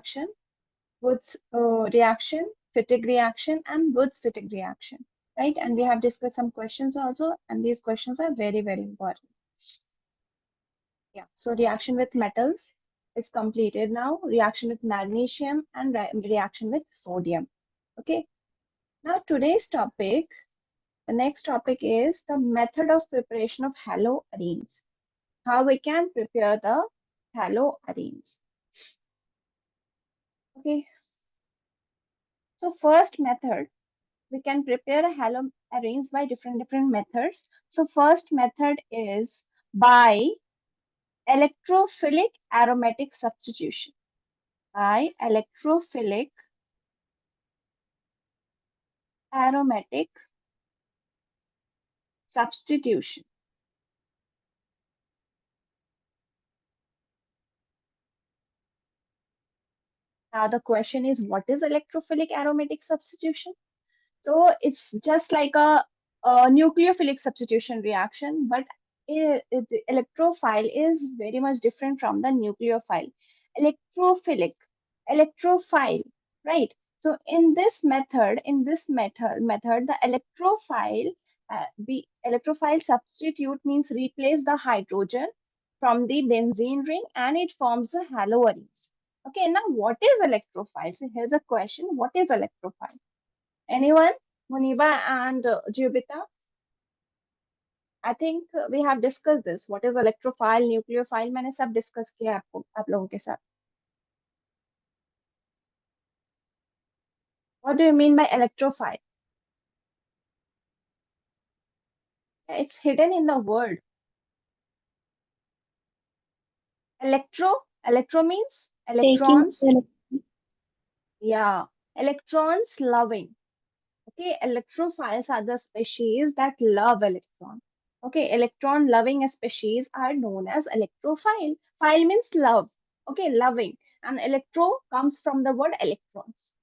reaction, Wood's reaction, Fittig reaction, and Wood's Fittig reaction, right? And we have discussed some questions also, and these questions are very, very important. Yeah, so reaction with metals is completed now. Reaction with magnesium and reaction with sodium. Okay, now today's topic, the next topic is the method of preparation of haloarenes. How we can prepare the haloarenes. Okay, so first method, we can prepare a haloarenes by different methods. So first method is by electrophilic aromatic substitution. By electrophilic aromatic substitution. Now the question is, what is electrophilic aromatic substitution? So it's just like a nucleophilic substitution reaction, but the electrophile is very much different from the nucleophile. Electrophilic, electrophile, right? So in this method, the electrophile substitute means replace the hydrogen from the benzene ring and it forms the haloarenes. Okay, now what is electrophile? So here's a question: what is electrophile? Anyone? Muniba and Jubita? I think we have discussed this. What is electrophile, nucleophile? मैंने सब discuss किया आप लोगों के साथ. What do you mean by electrophile? It's hidden in the word. Electro means electrons. Yeah, electrons loving. Okay, electrophiles are the species that love electron. Okay, electron loving species are known as electrophile. Phile means love. Okay, loving. And electro comes from the word electrons.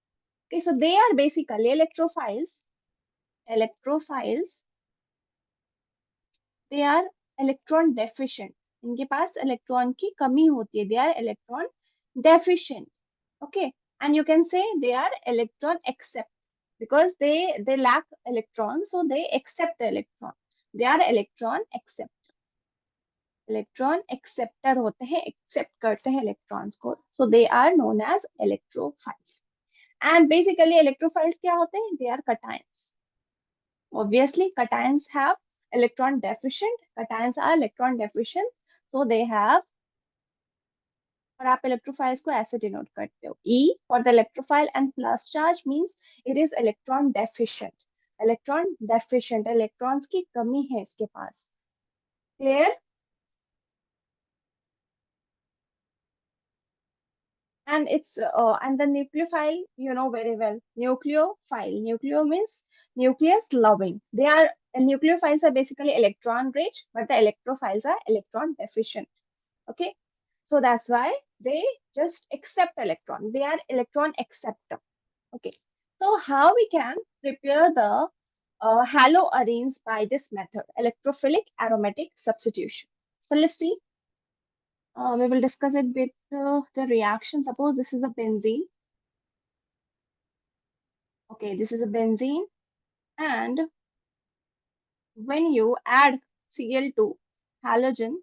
Okay, so they are basically electrophiles. Electrophiles, they are electron deficient. इनके पास electron की कमी होती है. They are electron deficient. Okay, and you can say they are electron accept because they lack electrons, so they accept the electron. They are electron accept. Electron acceptor होते हैं, accept करते हैं electrons को. So they are known as electrophiles. And basically electrophiles क्या होते हैं? They are cations. Obviously, cations have electron deficient. Cations are electron deficient, so they have. और आप electrophiles को ऐसे denote करते हो. E for the electrophile and plus charge means it is electron deficient. Electron deficient, electrons की कमी है इसके पास. Clear? And it's and the nucleophile, you know very well. Nucleophile. Nucleo means nucleus loving. They are nucleophiles are basically electron rich, but the electrophiles are electron deficient. Okay, so that's why they just accept electron. They are electron acceptor. Okay, so how we can prepare the haloarenes by this method, electrophilic aromatic substitution. So let's see. We will discuss it with the reaction. Suppose this is a benzene. Okay, this is a benzene, and when you add Cl2 halogen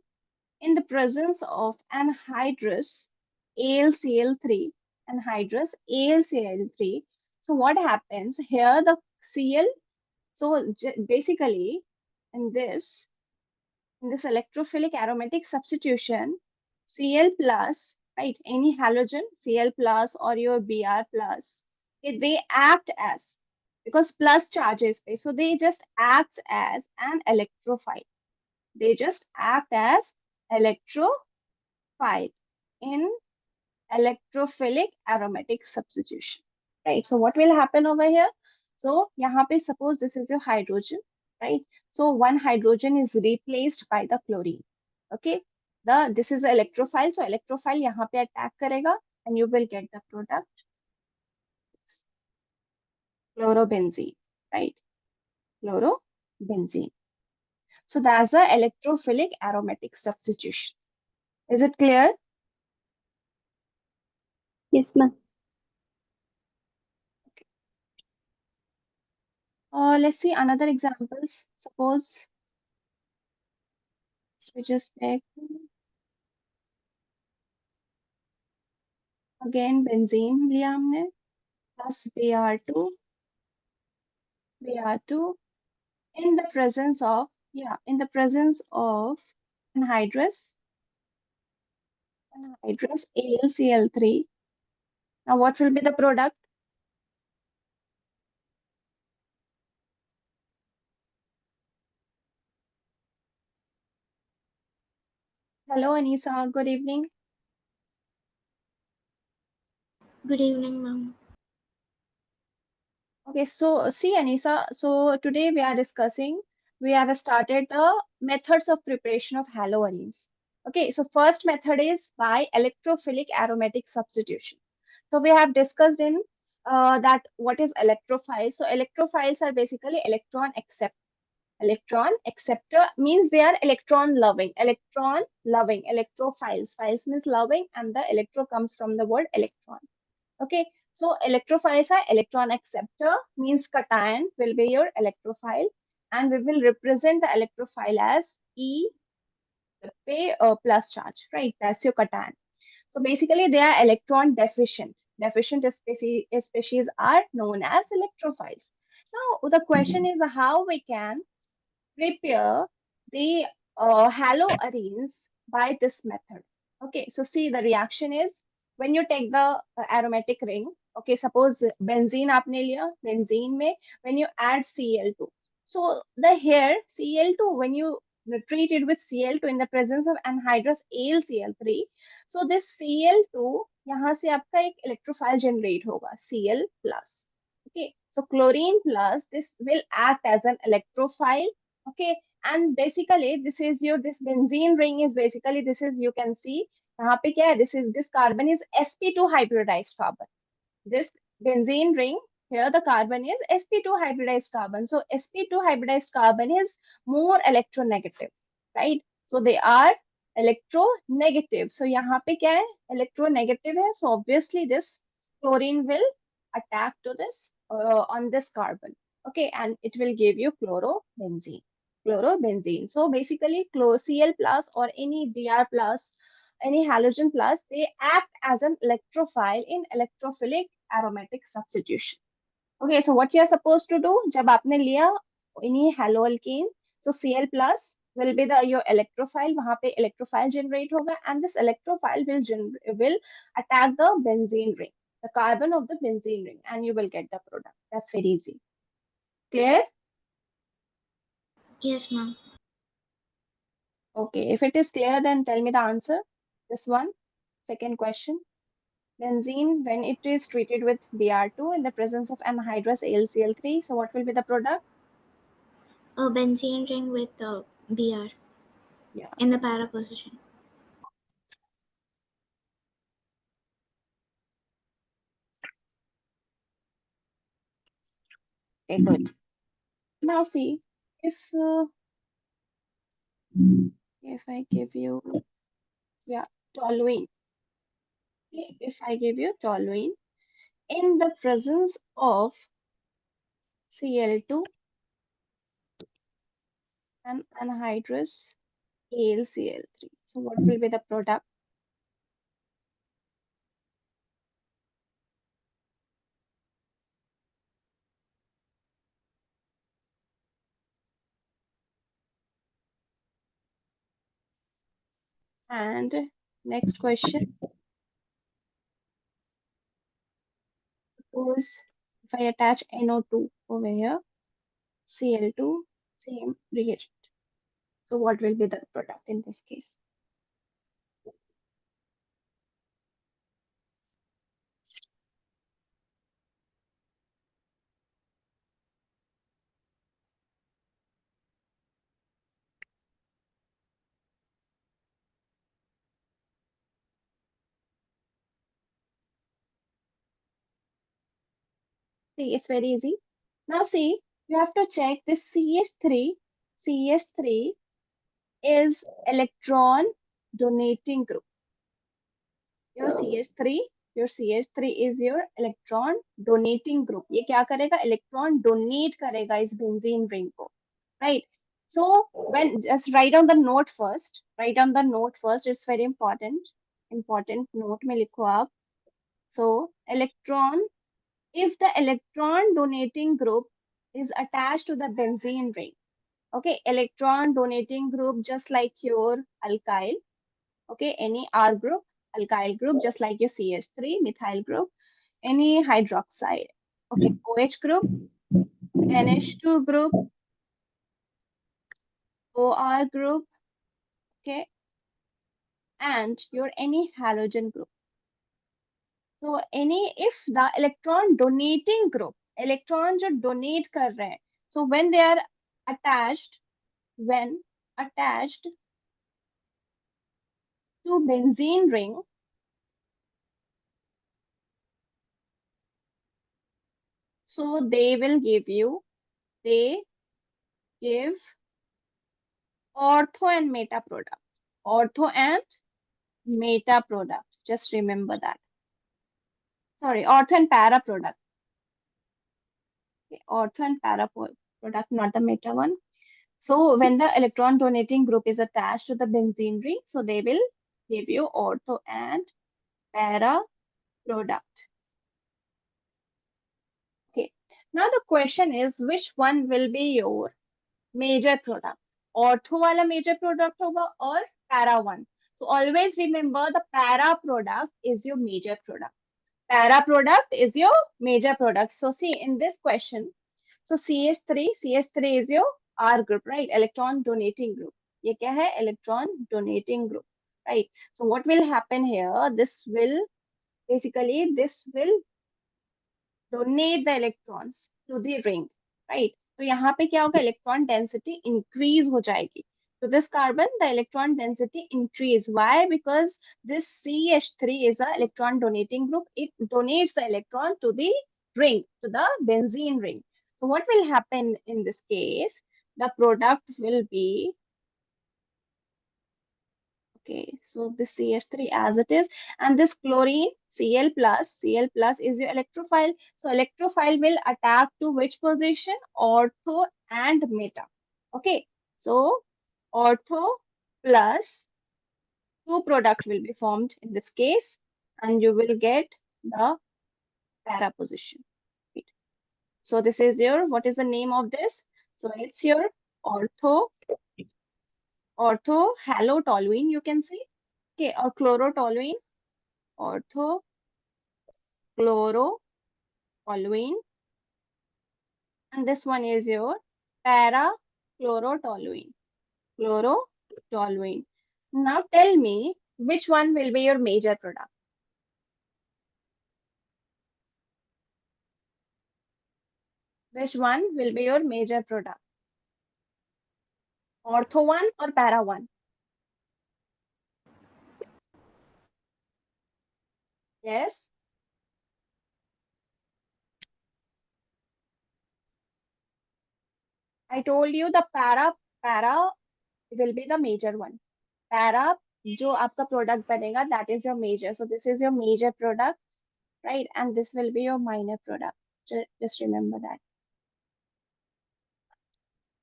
in the presence of anhydrous AlCl3, anhydrous AlCl3, so what happens here? The Cl, so basically in this electrophilic aromatic substitution, Cl plus, right, any halogen, Cl plus or your Br plus, they act as, because plus charges, so they just act as an electrophile. They just act as electrophile in electrophilic aromatic substitution, right? So what will happen over here? So यहाँ पे suppose this is your hydrogen, right? So one hydrogen is replaced by the chlorine. Okay, this is electrophile, so electrophile यहाँ पे attack करेगा and you will get the product chlorobenzene, right? Chlorobenzene. So that's the electrophilic aromatic substitution. Is it clear? Yes, ma'am. Let's see another examples. Suppose we just take again benzene लिया हमने plus Br2 in the presence of anhydrous AlCl3. Now what will be the product? Hello Anisa, good evening. Good evening, ma'am. Okay, so see Anisa, so today we have started the methods of preparation of haloarenes. Okay, so first method is by electrophilic aromatic substitution. So we have discussed in that what is electrophile. So electrophiles are basically electron acceptor means they are electron loving, electrophiles. Files means loving and the electro comes from the word electron. Okay, so electrophiles are electron acceptor means cation will be your electrophile and we will represent the electrophile as E plus charge, right? That's your cation. So basically they are electron deficient. Deficient species are known as electrophiles. Now the question is how we can prepare the haloarenes by this method. Okay, so see the reaction is when you take the aromatic ring. Okay, suppose benzene आपने लिया, benzene में when you add Cl2, so the here Cl2 when you treat it with Cl2 in the presence of anhydrous AlCl3, so this Cl2 यहाँ से आपका एक electrophile generate होगा Cl plus. Okay, so chlorine plus this will act as an electrophile. Okay, and basically this benzene ring is basically this is you can see यहाँ पे क्या है, this carbon is sp2 hybridized carbon. This benzene ring here the carbon is sp2 hybridized carbon. So sp2 hybridized carbon is more electronegative, right? So they are electronegative. So यहाँ पे क्या है, electronegative है, so obviously this chlorine will attack to this on this carbon. Okay, and it will give you chlorobenzene. So basically Cl plus or any Br plus, any halogen plus, they act as an electrophile in electrophilic aromatic substitution. Okay, so what you are supposed to do, जब आपने लिया any haloalkene, so Cl plus will be the your electrophile, वहाँ पे electrophile generate होगा and this electrophile will attack the benzene ring, the carbon of the benzene ring, and you will get the product. That's very easy. Clear? Yes, ma'am. Okay, if it is clear, then tell me the answer. This one, second question. Benzene, when it is treated with Br2 in the presence of anhydrous AlCl3, so what will be the product? A benzene ring with Br Yeah, in the para position. okay, good. Now see, if uh, if I give you, yeah, toluene, okay, if I give you toluene in the presence of Cl2 and anhydrous AlCl3, so what will be the product? And next question, suppose if I attach NO2 over here, Cl2, same reagent. So what will be the product in this case? See, it's very easy. Now see, you have to check this CH3 is electron donating group. Your CH3 your CH3 is your electron donating group. ये क्या करेगा? Electron donate करेगा इस benzene ring को, right? So when just write down the note first. Write down the note first. It's very important. Important note में लिखो आप. So electron, if the electron donating group is attached to the benzene ring, okay, electron donating group just like your alkyl, okay, any R group, alkyl group, just like your CH3 methyl group, any hydroxide, okay, OH group, NH2 group, OR group, okay, and your any halogen group. So any, if the electron donating group, electron जो donate कर रहे हैं, so when they are attached, when attached to benzene ring, so they will give you, they give ortho and meta product. Ortho and meta product. Just remember that. Sorry, ortho and para product. Okay, ortho and para product, not the meta one. So when the electron donating group is attached to the benzene ring, so they will give you ortho and para product. Okay. Now the question is, which one will be your major product? Ortho वाला major product होगा और para one. So always remember the para product is your major product. Para product is your major product. So see in this question, so CH3 is your R group, right? Electron donating group. ये क्या है? Electron donating group, right? So what will happen here? This will donate the electrons to the ring, right? तो यहाँ पे क्या होगा? Electron density increase हो जाएगी. So this carbon, the electron density increase. Why? Because this CH3 is a electron donating group. It donates the electron to the ring, to the benzene ring. So what will happen in this case? The product will be, okay, so this CH3 as it is, and this chlorine Cl plus is your electrophile. So electrophile will attack to which position? Ortho and meta. Okay, so ortho plus two product will be formed in this case, and you will get the para position. Right. So this is your, what is the name of this? So it's your ortho halotoluene, you can say, okay, or chlorotoluene, ortho chlorotoluene, and this one is your para chlorotoluene. Chlorotoluene. Now tell me which one will be your major product. Which one will be your major product? Ortho one or para one? Yes. I told you the para will be the major one. Para जो आपका product बनेगा, that is your major. So this is your major product, right? And this will be your minor product. Just remember that.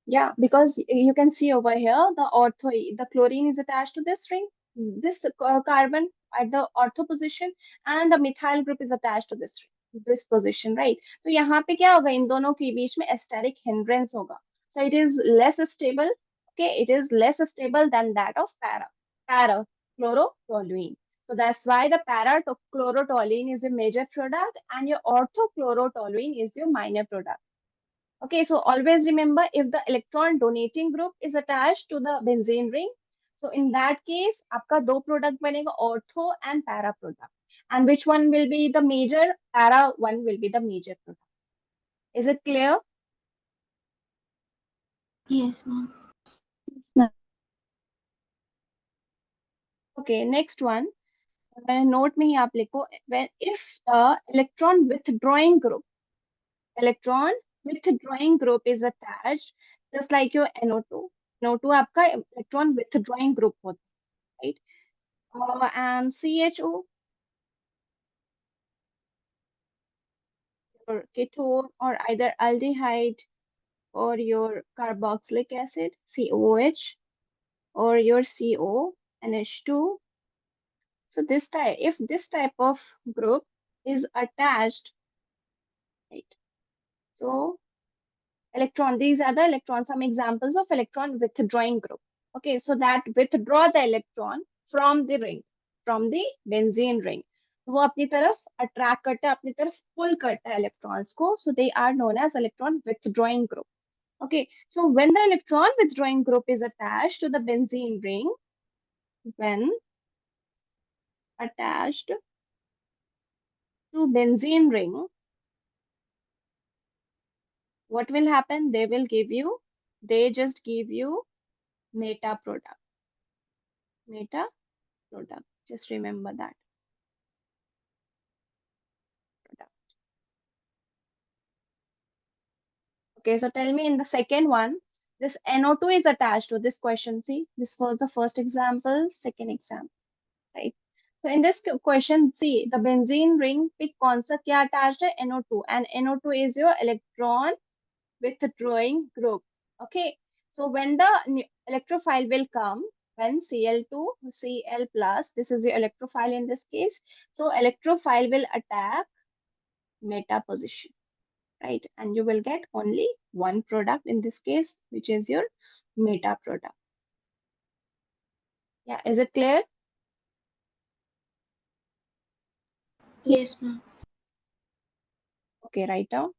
Yeah, because you can see over here the chlorine is attached to this ring, this carbon at the ortho position, and the methyl group is attached to this position, right? तो यहाँ पे क्या होगा? इन दोनों के बीच में steric hindrance होगा. So it is less stable. Okay, it is less stable than that of para chlorotoluene. So that's why the para chlorotoluene is the major product, and your ortho chlorotoluene is your minor product. Okay, so always remember, if the electron donating group is attached to the benzene ring, so in that case, आपका दो product बनेगा, ortho and para product. And which one will be the major? Para one will be the major product. Is it clear? Yes, ma'am. Yes, ma'am. Okay, next one. Note में ही आप लिखो, when if the electron withdrawing group is attached, just like your NO2. NO2 आपका electron withdrawing group होता है, right? And CHO, your ketone or either aldehyde or your carboxylic acid, COOH, or your CO, NH2. So this type, if this type of group is attached, right? So these are the electrons, some examples of electron withdrawing group. Okay, so that withdraw the electron from the ring, from the benzene ring. वो अपनी तरफ attract करता है, अपनी तरफ pull करता है electrons को. So they are known as electron withdrawing group. Okay, so when the electron withdrawing group is attached to the benzene ring, when attached to benzene ring, what will happen? They just give you meta product. Meta product. Just remember that product. Okay, so tell me in the second one, this NO2 is attached to this question. See, this was the first example, second example, right? So in this question, see, the benzene ring pick कौन सा क्या attached है? NO2, and NO2 is your electron withdrawing group. Okay, so when the electrophile will come, when Cl2, Cl plus, this is the electrophile in this case. So electrophile will attack meta position, right? And you will get only one product in this case, which is your meta product. Yeah, is it clear? Yes, ma'am. Okay, write down.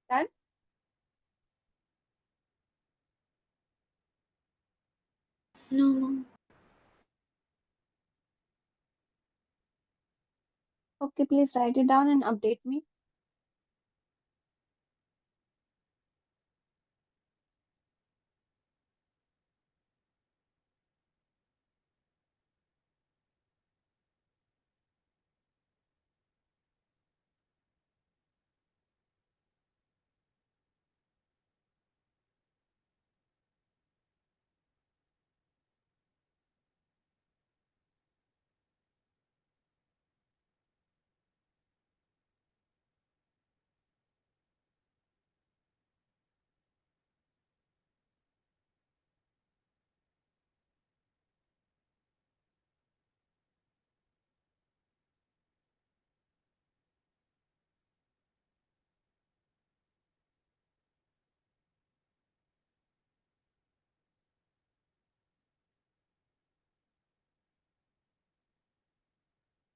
Done? No, ma'am. Okay, please write it down and update me.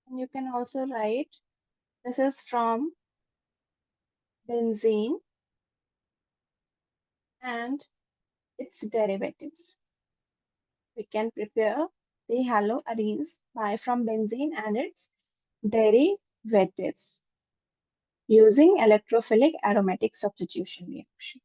And you can also write, this is from benzene and its derivatives. We can prepare the haloarenes by from benzene and its derivatives. using electrophilic aromatic substitution reaction.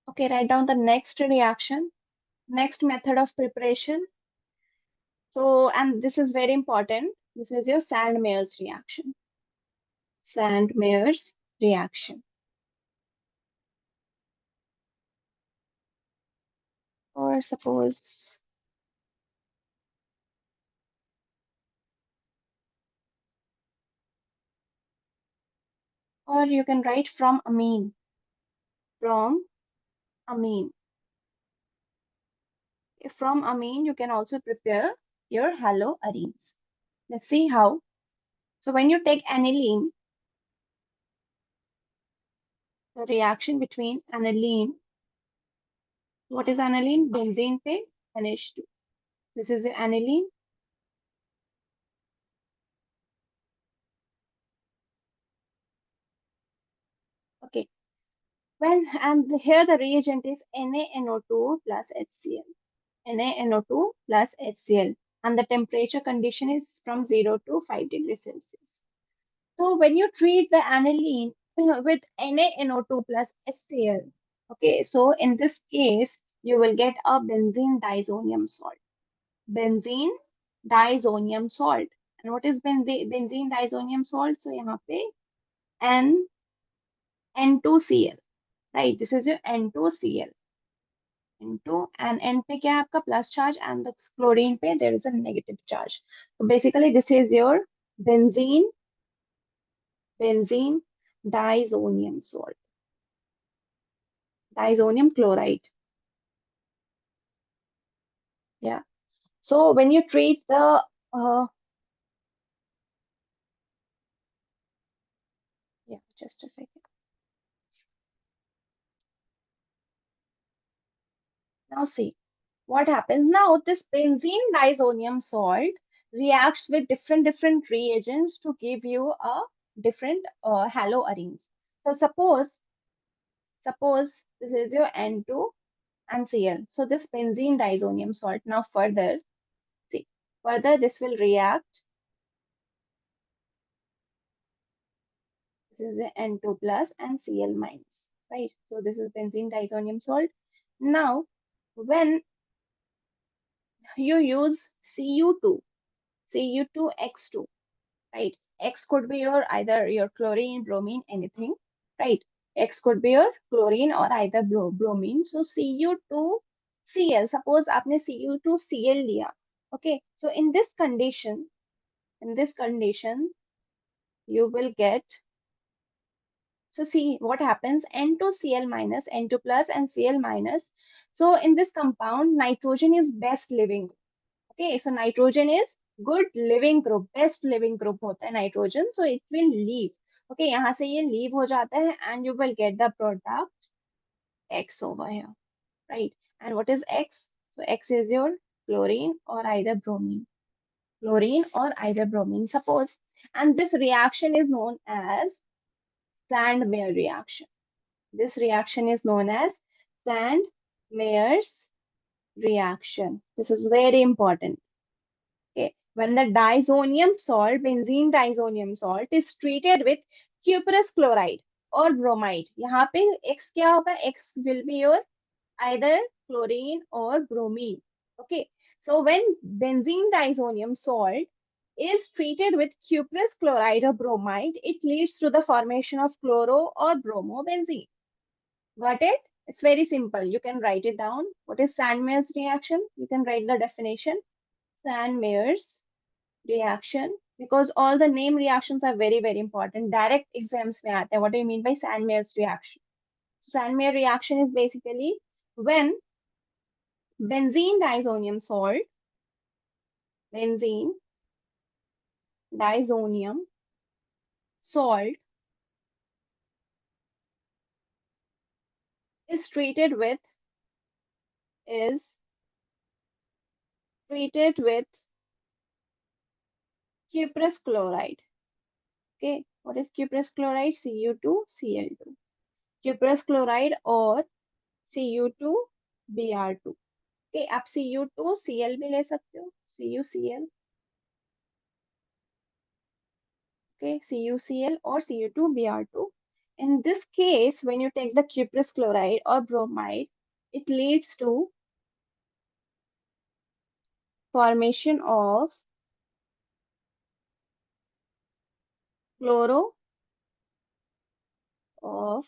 Okay, write down the next reaction, next method of preparation. So, and this is very important. This is your Sandmeyer's reaction. Sandmeyer's reaction. Or suppose, or you can write from amine. From amine. From amine, you can also prepare your haloarenes. Let's see how. So when you take aniline, the reaction between aniline, what is aniline? Benzene pe NH2. This is the aniline. Okay. And here the reagent is NaNO2 plus HCl. NaNO2 plus HCl. And the temperature condition is from 0 to 5 degrees Celsius. So when you treat the aniline with NaNO2 plus HCl, okay, so in this case, you will get a benzene diazonium salt. Benzene diazonium salt. And what is benzene diazonium salt? So यहाँ पे N N2Cl, right? This is your N2Cl. N2 and N पे क्या है आपका plus charge and the chlorine पे there is a negative charge. So basically this is your benzene diazonium salt. Diazonium chloride. Yeah. So when you treat the yeah, just a second. Now see what happens. Now this benzene diazonium salt reacts with different reagents to give you a different haloarenes. So suppose this is your N2 and Cl. So this benzene diazonium salt now further see further this will react. This is a N2 plus and Cl minus, right? So this is benzene diazonium salt. Now, when you use Cu2X2, right? X could be your either your chlorine, bromine, anything, right? X could be your chlorine or either bromine. So Cu2Cl, suppose आपने Cu2Cl लिया, okay? So in this condition, you will get. So see what happens, N2Cl minus, N2 plus and Cl minus. So in this compound, nitrogen is best living. Okay, so nitrogen is good living group, best living group होता है nitrogen. So it will leave. Okay, यहाँ से ये leave हो जाता है and you will get the product X over here, right? And what is X? So X is your chlorine or either bromine. Chlorine or either bromine, suppose. And this reaction is known as Sandmeyer reaction. This reaction is known as Sandmeyer's reaction. This is very important. Okay. When the diazonium salt, benzene diazonium salt, is treated with cuprous chloride or bromide, यहाँ पे X क्या होगा? X will be your either chlorine or bromine. Okay. So when benzene diazonium salt is treated with cuprous chloride or bromide, it leads to the formation of chloro or bromobenzene. Got it? It's very simple. You can write it down. What is Sandmeyer's reaction? You can write the definition. Sandmeyer's reaction. Because all the name reactions are very important. Direct exams में आते हैं. What do you mean by Sandmeyer's reaction? So Sandmeyer reaction is basically when benzene diazonium salt, benzene diazonium salt is is treated with cuprous chloride. Okay, What is cuprous chloride? Cu2Cl2. Cuprous chloride or Cu2Br2. Okay, आप Cu2Cl भी ले सकते हो, CuCl. Okay, CuCl or Cu2Br2. In this case, when you take the cuprous chloride or bromide, it leads to formation of chloro of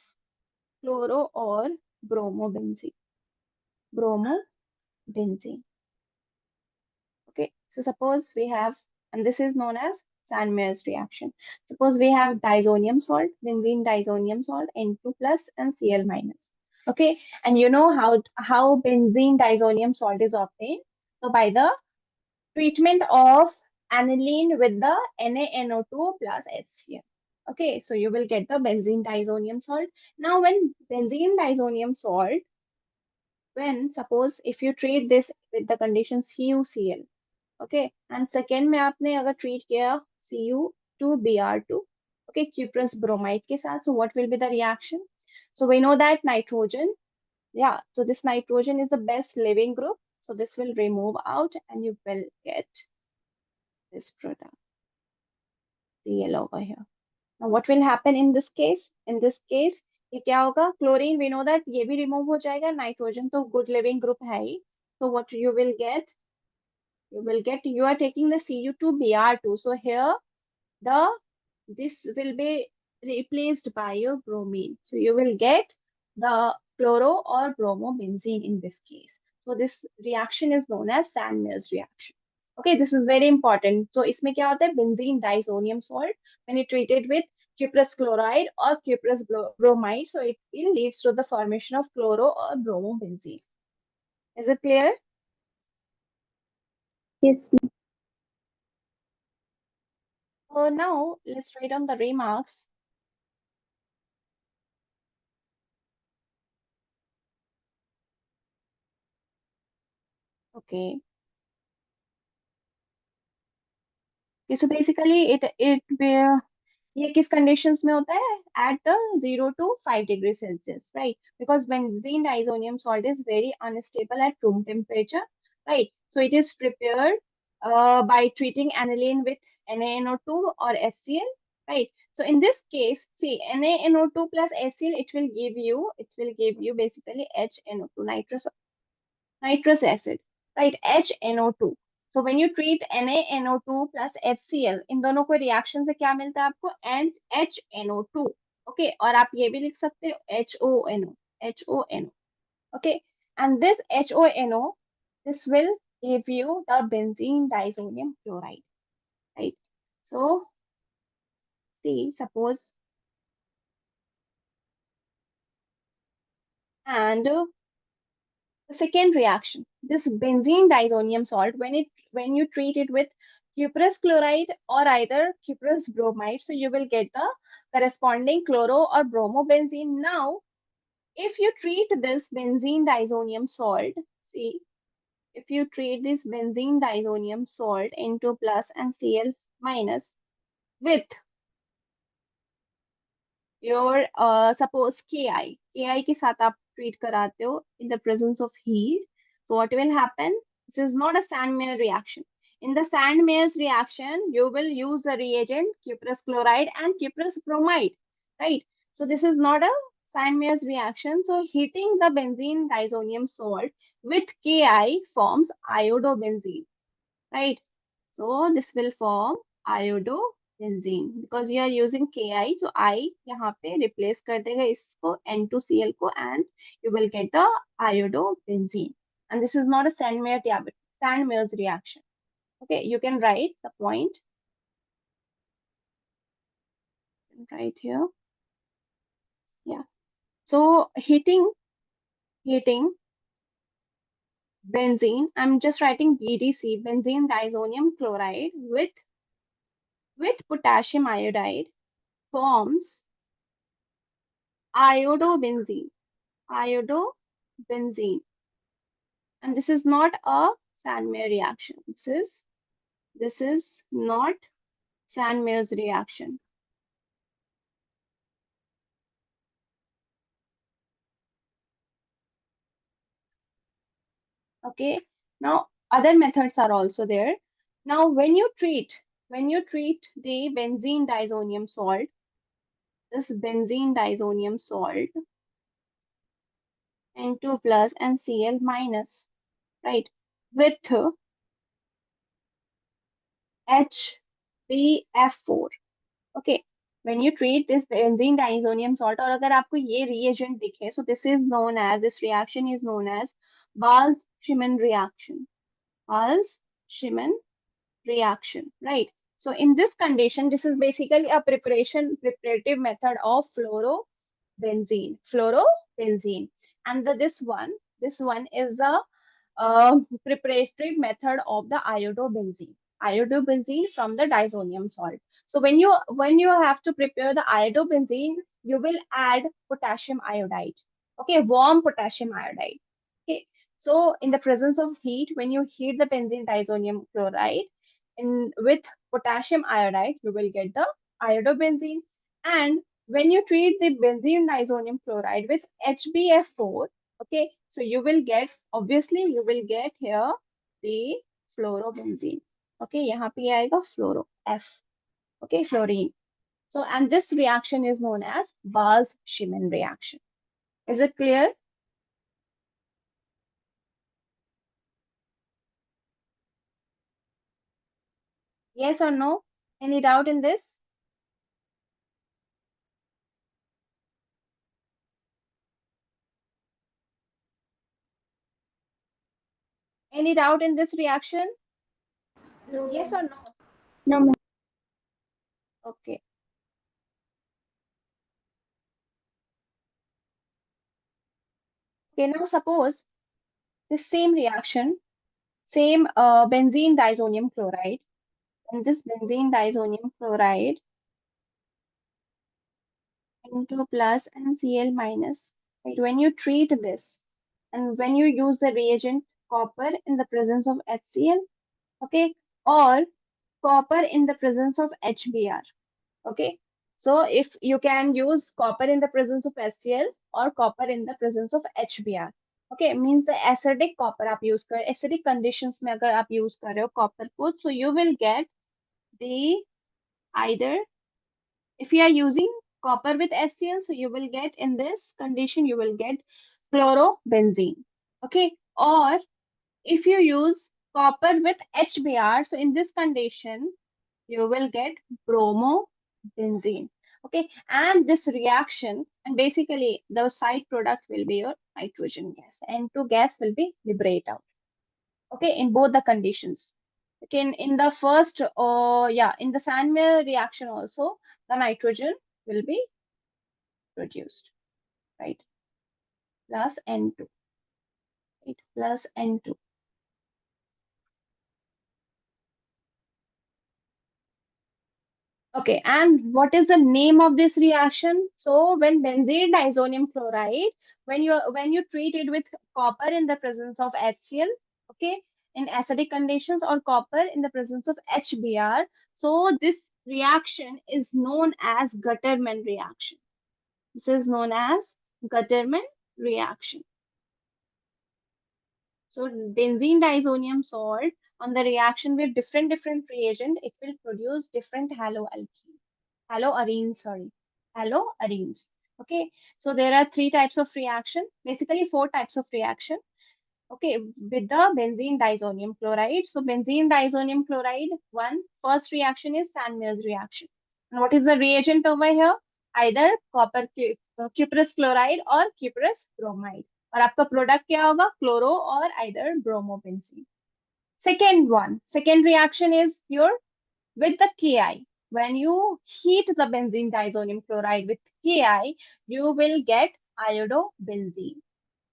chloro or bromobenzene. Bromobenzene. Okay, so suppose we have, and this is known as Sandmeyer's reaction. Suppose we have disonium salt, benzene disonium salt, N2 plus and Cl minus. Okay, and you know how benzene disonium salt is obtained? So by the treatment of aniline with the NaNO2 plus HCl. Okay, so you will get the benzene disonium salt. Now, when benzene disonium salt, when suppose if you treat this with the condition CuCl, okay, and second में आपने अगर treat किया Cu2Br2, okay, cuprous bromide के साथ, so what will be the reaction? So we know that nitrogen, yeah, so this nitrogen is the best living group, so this will remove out and you will get this product Cl over here. Now what will happen in this case? In this case ये क्या होगा? Chlorine we know that ये भी remove हो जाएगा, nitrogen तो good living group है ही, so what you will get? You are taking the Cu2Br2, so here the this will be replaced by your bromine. So you will get the chloro or bromobenzene in this case. So this reaction is known as Sandmeyer's reaction. Okay, this is very important. So इसमें क्या होता है? Benzene disonium salt when it treated with cuprous chloride or cuprous bromide, so it leads to the formation of chloro or bromobenzene. Is it clear? Yes, ma'am. So now let's write on the remarks. Okay. Okay, so basically ये किस conditions में होता है? At the 0 to 5 degrees Celsius, right? Because benzene disonium salt is very unstable at room temperature, right? So it is prepared by treating aniline with NaNO2 or HCl, right? So in this case, see NaNO2 plus HCl, it will give you basically HNO2, nitrous acid, right? HNO2. So when you treat NaNO2 plus HCl, इन दोनों को reaction से क्या मिलता है आपको? HNO2. Okay, और आप ये भी लिख सकते हो HONO. Okay, and this HONO, this will give you the benzene disonium chloride, right? So see, suppose, and the second reaction, this benzene disonium salt, when you treat it with cuprous chloride or either cuprous bromide, so you will get the corresponding chloro or bromobenzene. Now, if you treat this benzene disonium salt, see, if you treat this benzene disonium salt N2 plus and Cl minus with your suppose ki के साथ आप treat कराते हो in the presence of heat, so what will happen? This is not a Sandmeyer reaction. In the Sandmeyer's reaction, you will use the reagent cuprous chloride and cuprous bromide, right? So this is not a Sandmeyer's reaction. So heating the benzene disonium salt with Ki forms iodobenzene, right? So this will form iodobenzene because you are using Ki. So I यहाँ पे replace कर देगा इसको N2Cl को and you will get the iodobenzene. And this is not a Sandmeyer's reaction. Okay, you can write the point right here. Yeah. So heating benzene. I'm just writing BDC, benzene disonium chloride with potassium iodide forms iodobenzene. Iodobenzene. And this is not a Sandmeyer reaction. This is not Sandmeyer's reaction. Okay. Now other methods are also there. Now when you treat the benzene diazonium salt, this benzene diazonium salt, N2 plus and Cl minus, right, with HbF4. Okay, when you treat this benzene diazonium salt, और अगर आपको ये reagent दिखे, so this reaction is known as Bals-Schmidt reaction. Bals-Schmidt reaction, right? So in this condition, this is basically a preparative method of fluorobenzene, and this one is the preparatory method of the iodobenzene from the diazonium salt. So when you have to prepare the iodobenzene, you will add potassium iodide. Okay, warm potassium iodide. Okay, so in the presence of heat, when you heat the benzene diazonium chloride in with potassium iodide, you will get the iodobenzene. And when you treat the benzene diazonium chloride with HbF4, okay, so you will get here the fluorobenzene. Okay, यहाँ पे आएगा fluoro F. Okay, fluorine. So and this reaction is known as Bals-Schmidt reaction. Is it clear? Yes or no? Any doubt in this? Any doubt in this reaction? No, Yes ma'am. or no? No, ma'am. Okay. Okay, now suppose the same reaction, same benzene diazonium chloride, and this benzene diazonium chloride N2 plus and Cl minus. Right? When you treat this and when you use the reagent copper in the presence of HCl, okay, or copper in the presence of HBr, okay. So if you can use copper in the presence of HCl or copper in the presence of HBr, okay, means the acidic copper आप use कर acidic conditions में अगर आप use कर रहे हो copper को, so you will get the either if you are using copper with HCl, so you will get in this condition, you will get chlorobenzene. Okay. Or if you use copper with HBr, so in this condition, you will get bromobenzene. Okay. And this reaction, and basically the side product will be your nitrogen gas. N2 gas will be liberated out. Okay. In both the conditions. Okay, in the first, in the Sandmeyer reaction also, the nitrogen will be produced, right? Plus N2, right? Plus N2. Okay, and what is the name of this reaction? So when benzene diazonium chloride, when you treat it with copper in the presence of HCl, okay, in acidic conditions or copper in the presence of HBr, so this reaction is known as Gutterman reaction. This is known as Gutterman reaction. So benzene diazonium salt on the reaction with different reagent, it will produce different haloarenes, sorry, haloarenes. Okay, so there are three types of reaction, basically four types of reaction. Okay, with the benzene diazonium chloride. So benzene diazonium chloride, first reaction is Sandmeyer's reaction. And what is the reagent over here? Either cuprous chloride or cuprous bromide. और आपका product क्या होगा? Chloro और either bromobenzene. Second reaction is your with the Ki. When you heat the benzene diazonium chloride with Ki, you will get iodobenzene,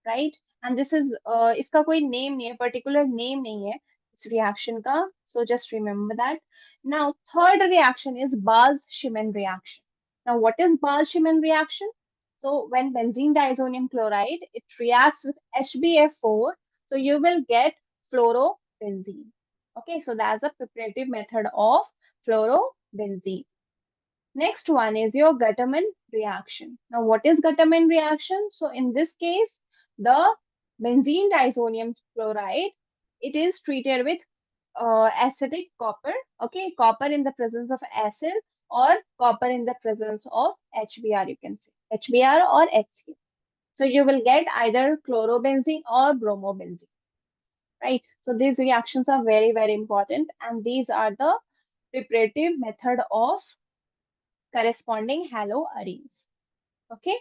right? And this is इसका कोई name नहीं है, particular name नहीं है इस reaction का, so just remember that. Now third reaction is Bals-Schmidt reaction. Now what is Bals-Schmidt reaction? So when benzene diazonium chloride it reacts with HbF4, so you will get fluorobenzene. Okay, so that's a preparative method of fluorobenzene. Next one is your Gutterman reaction. Now, what is Gutterman reaction? So, in this case, the benzene disonium chloride, it is treated with acidic copper, okay, copper in the presence of acid or copper in the presence of HBr, you can say HBr or HCl. So you will get either chlorobenzene or bromobenzene, right? So these reactions are very, very important, and these are the preparative method of corresponding haloarenes. Okay,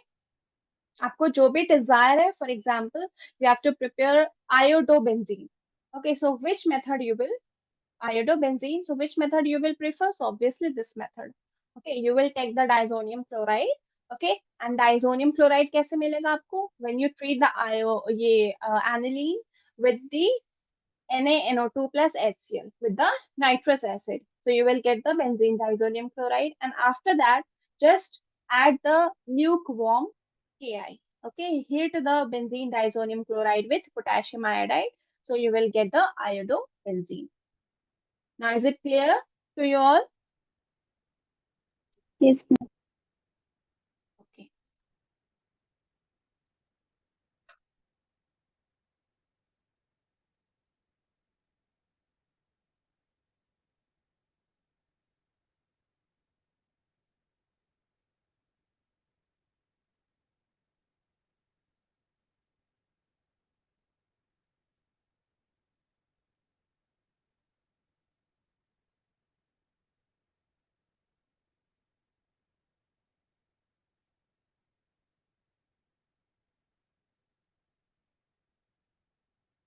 आपको जो भी desire है, for example, you have to prepare iodobenzene. Okay, so which method you will iodobenzene? So which method you will prefer? So obviously this method. Okay, you will take the disonium chloride. Okay, and disonium chloride कैसे मिलेगा आपको? When you treat the aniline with the NaNO2 plus HCl with the nitrous acid. So you will get the benzene disonium chloride, and after that, just add the lukewarm Ki. Okay, heat the benzene disonium chloride with potassium iodide. So you will get the iodobenzene. Now, is it clear to you all? Yes, ma'am. Okay.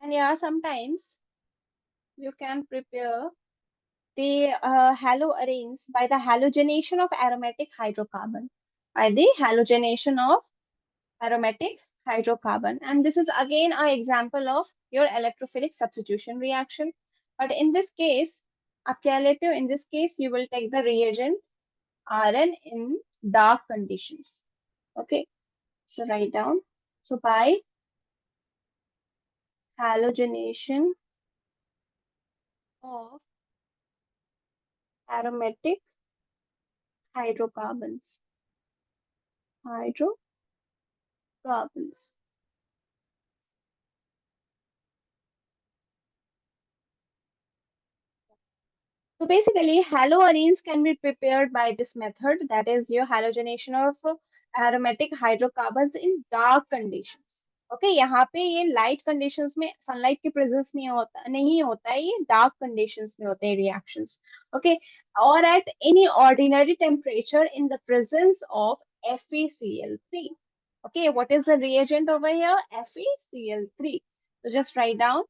And yeah, sometimes you can prepare the haloarenes by the halogenation of aromatic hydrocarbon. By the halogenation of aromatic hydrocarbon. And this is again an example of your electrophilic substitution reaction. But in this case, आप क्या लेते हो? In this case, you will take the reagent Rn in dark conditions. Okay, so write down. So by halogenation of aromatic hydrocarbons. Hydrocarbons. So basically, haloarenes can be prepared by this method, that is your halogenation of aromatic hydrocarbons in dark conditions. Okay, यहाँ पे ये light conditions में sunlight के presence में होता नहीं होता है, ये dark conditions में होते हैं reactions. Okay, or at any ordinary temperature in the presence of FeCl3. Okay, what is the reagent over here? FeCl3. So just write down.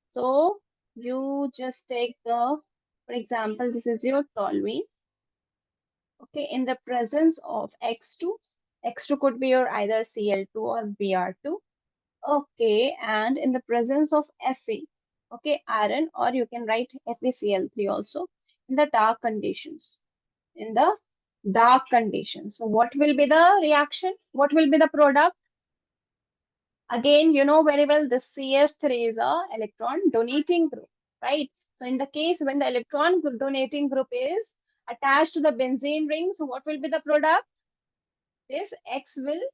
So you just take the, for example, this is your toluene. Okay, in the presence of X2, X2 could be your either Cl2 or Br2. Okay, and in the presence of Fe, okay, iron, or you can write FeCl3 also in the dark conditions. In the dark conditions. So what will be the reaction? What will be the product? Again, you know very well this CH3 is a electron donating group, right? So in the case when the electron donating group is attached to the benzene ring, so what will be the product? This X will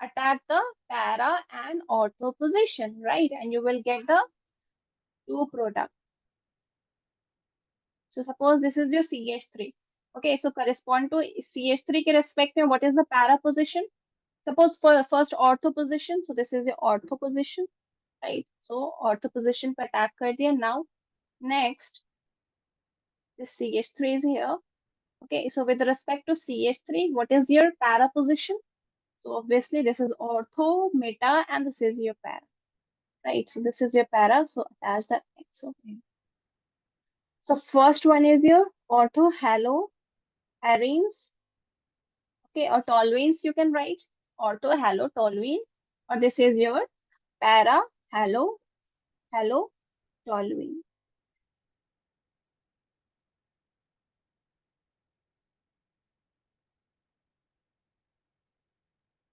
attack the para and ortho position, right? And you will get the two product. So suppose this is your CH3. Okay, so correspond to CH3 के respect में what is the para position? Suppose for the first ortho position, so this is your ortho position. Right, so ortho position पे attack कर दिया. Now next this CH3 is here. Okay, so with respect to CH3, what is your para position? So obviously this is ortho, meta, and this is your para. Right, so this is your para, so attach the X over here. So first one is your ortho haloarenes. Okay, or toluenes you can write. Ortho halo toluene, or this is your para halo toluene.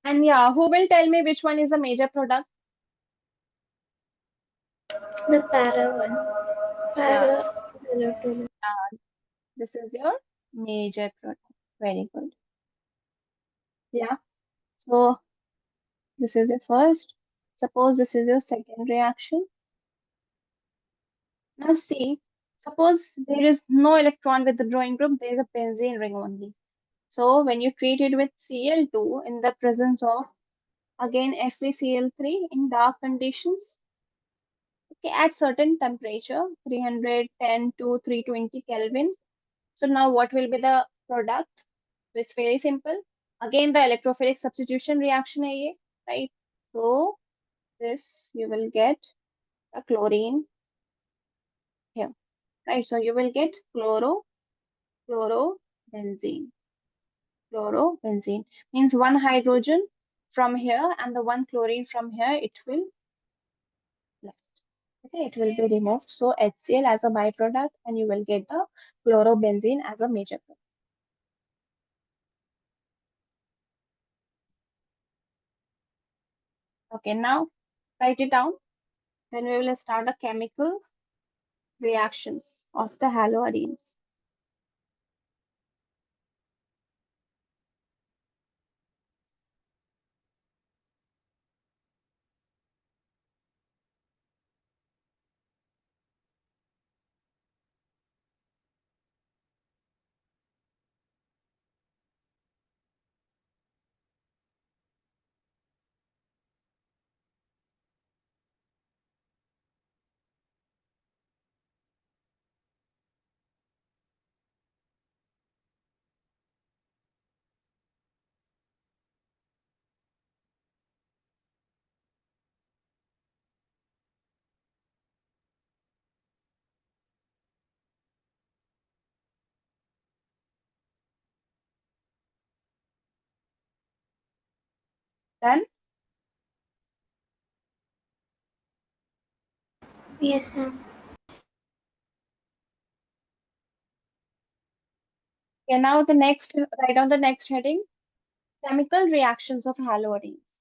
And yeah, who will tell me which one is a major product? The para one. Yeah, Para. Hello. this is your major product. Very good. Yeah. So this is your first. Suppose this is your second reaction. Now see, suppose there is no electron with the drawing group, there is a benzene ring only. So when you treat it with Cl2 in the presence of again FeCl3 in dark conditions, okay, at certain temperature, 310 to 320 Kelvin. So now what will be the product? So it's very simple. Again, the electrophilic substitution reaction है ये, right? So this you will get a chlorine here, right? So you will get chlorobenzene. Chlorobenzene means one hydrogen from here and the one chlorine from here, it will left. Okay, it will be removed. So HCl as a byproduct and you will get the chlorobenzene as a major product. Okay, now write it down. Then we will start the chemical reactions of the haloarenes. Then, Yes, ma'am. okay, now the next, write down the next heading, chemical reactions of haloarenes.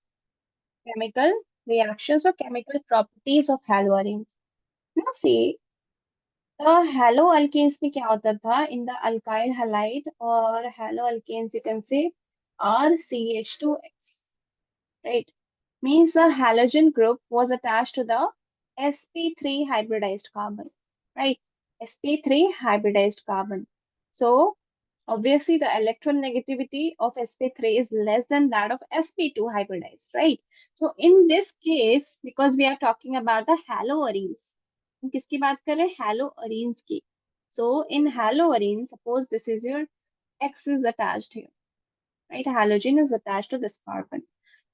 Chemical reactions or chemical properties of haloarenes. Now see, the haloalkenes में क्या होता था in the alkyl halide or haloalkenes you can say RCH2X, right? Means the halogen group was attached to the sp3 hybridized carbon, right? sp3 hybridized carbon. So obviously the electron negativity of sp3 is less than that of sp2 hybridized, right? So in this case, because we are talking about the haloarenes, हम किसकी बात कर रहे हैं? Haloarenes की. So in haloarene, suppose this is your X is attached here, right? Halogen is attached to this carbon.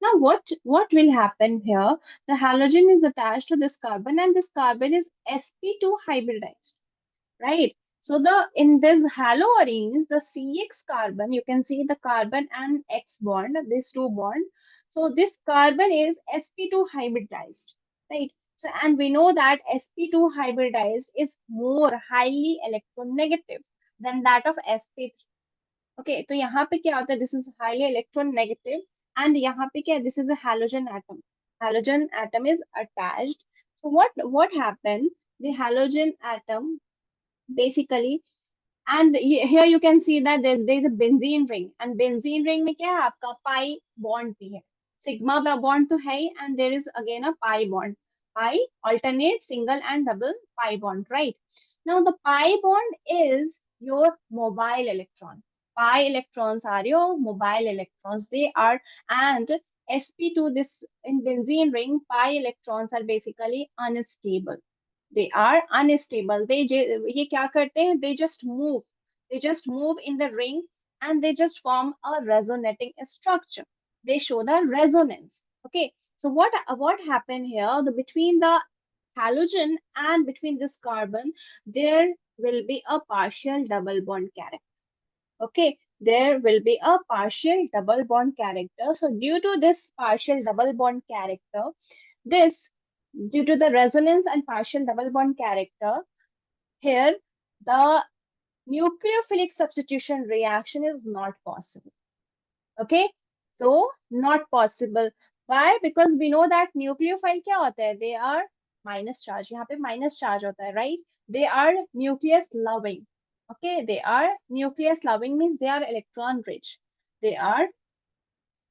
Now, what will happen here? The halogen is attached to this carbon, and this carbon is sp2 hybridized, right? So the in this haloarenes, the CX carbon, you can see the carbon and X bond, these two bond. So this carbon is sp2 hybridized, right? So and we know that sp2 hybridized is more highly electronegative than that of sp3. Okay तो यहाँ पे क्या होता है this is highly electron negative and यहाँ पे क्या this is a halogen atom is attached. So what happened, the halogen atom basically, and here you can see that there is a benzene ring, and benzene ring में क्या है आपका pi bond भी है, sigma bond तो है ही, and there is again a pi bond, pi alternate single and double pi bond, right? Now the pi bond is your mobile electron. Pi electrons are your mobile electrons, they are, and sp2, this in benzene ring pi electrons are basically unstable, they are unstable, ये क्या करते हैं, they just move in the ring and they just form a resonating structure, they show the resonance. Okay, so what happened here, the between the halogen and between this carbon there will be a partial double bond character. Okay, there will be a partial double bond character. So due to this partial double bond character, this due to the resonance and partial double bond character, here the nucleophilic substitution reaction is not possible. Okay, so not possible. Why? Because we know that nucleophile क्या होता है? They are minus charge. यहाँ पे minus charge होता है, right? They are nucleus loving. Okay, they are nucleus loving means they are electron rich. They are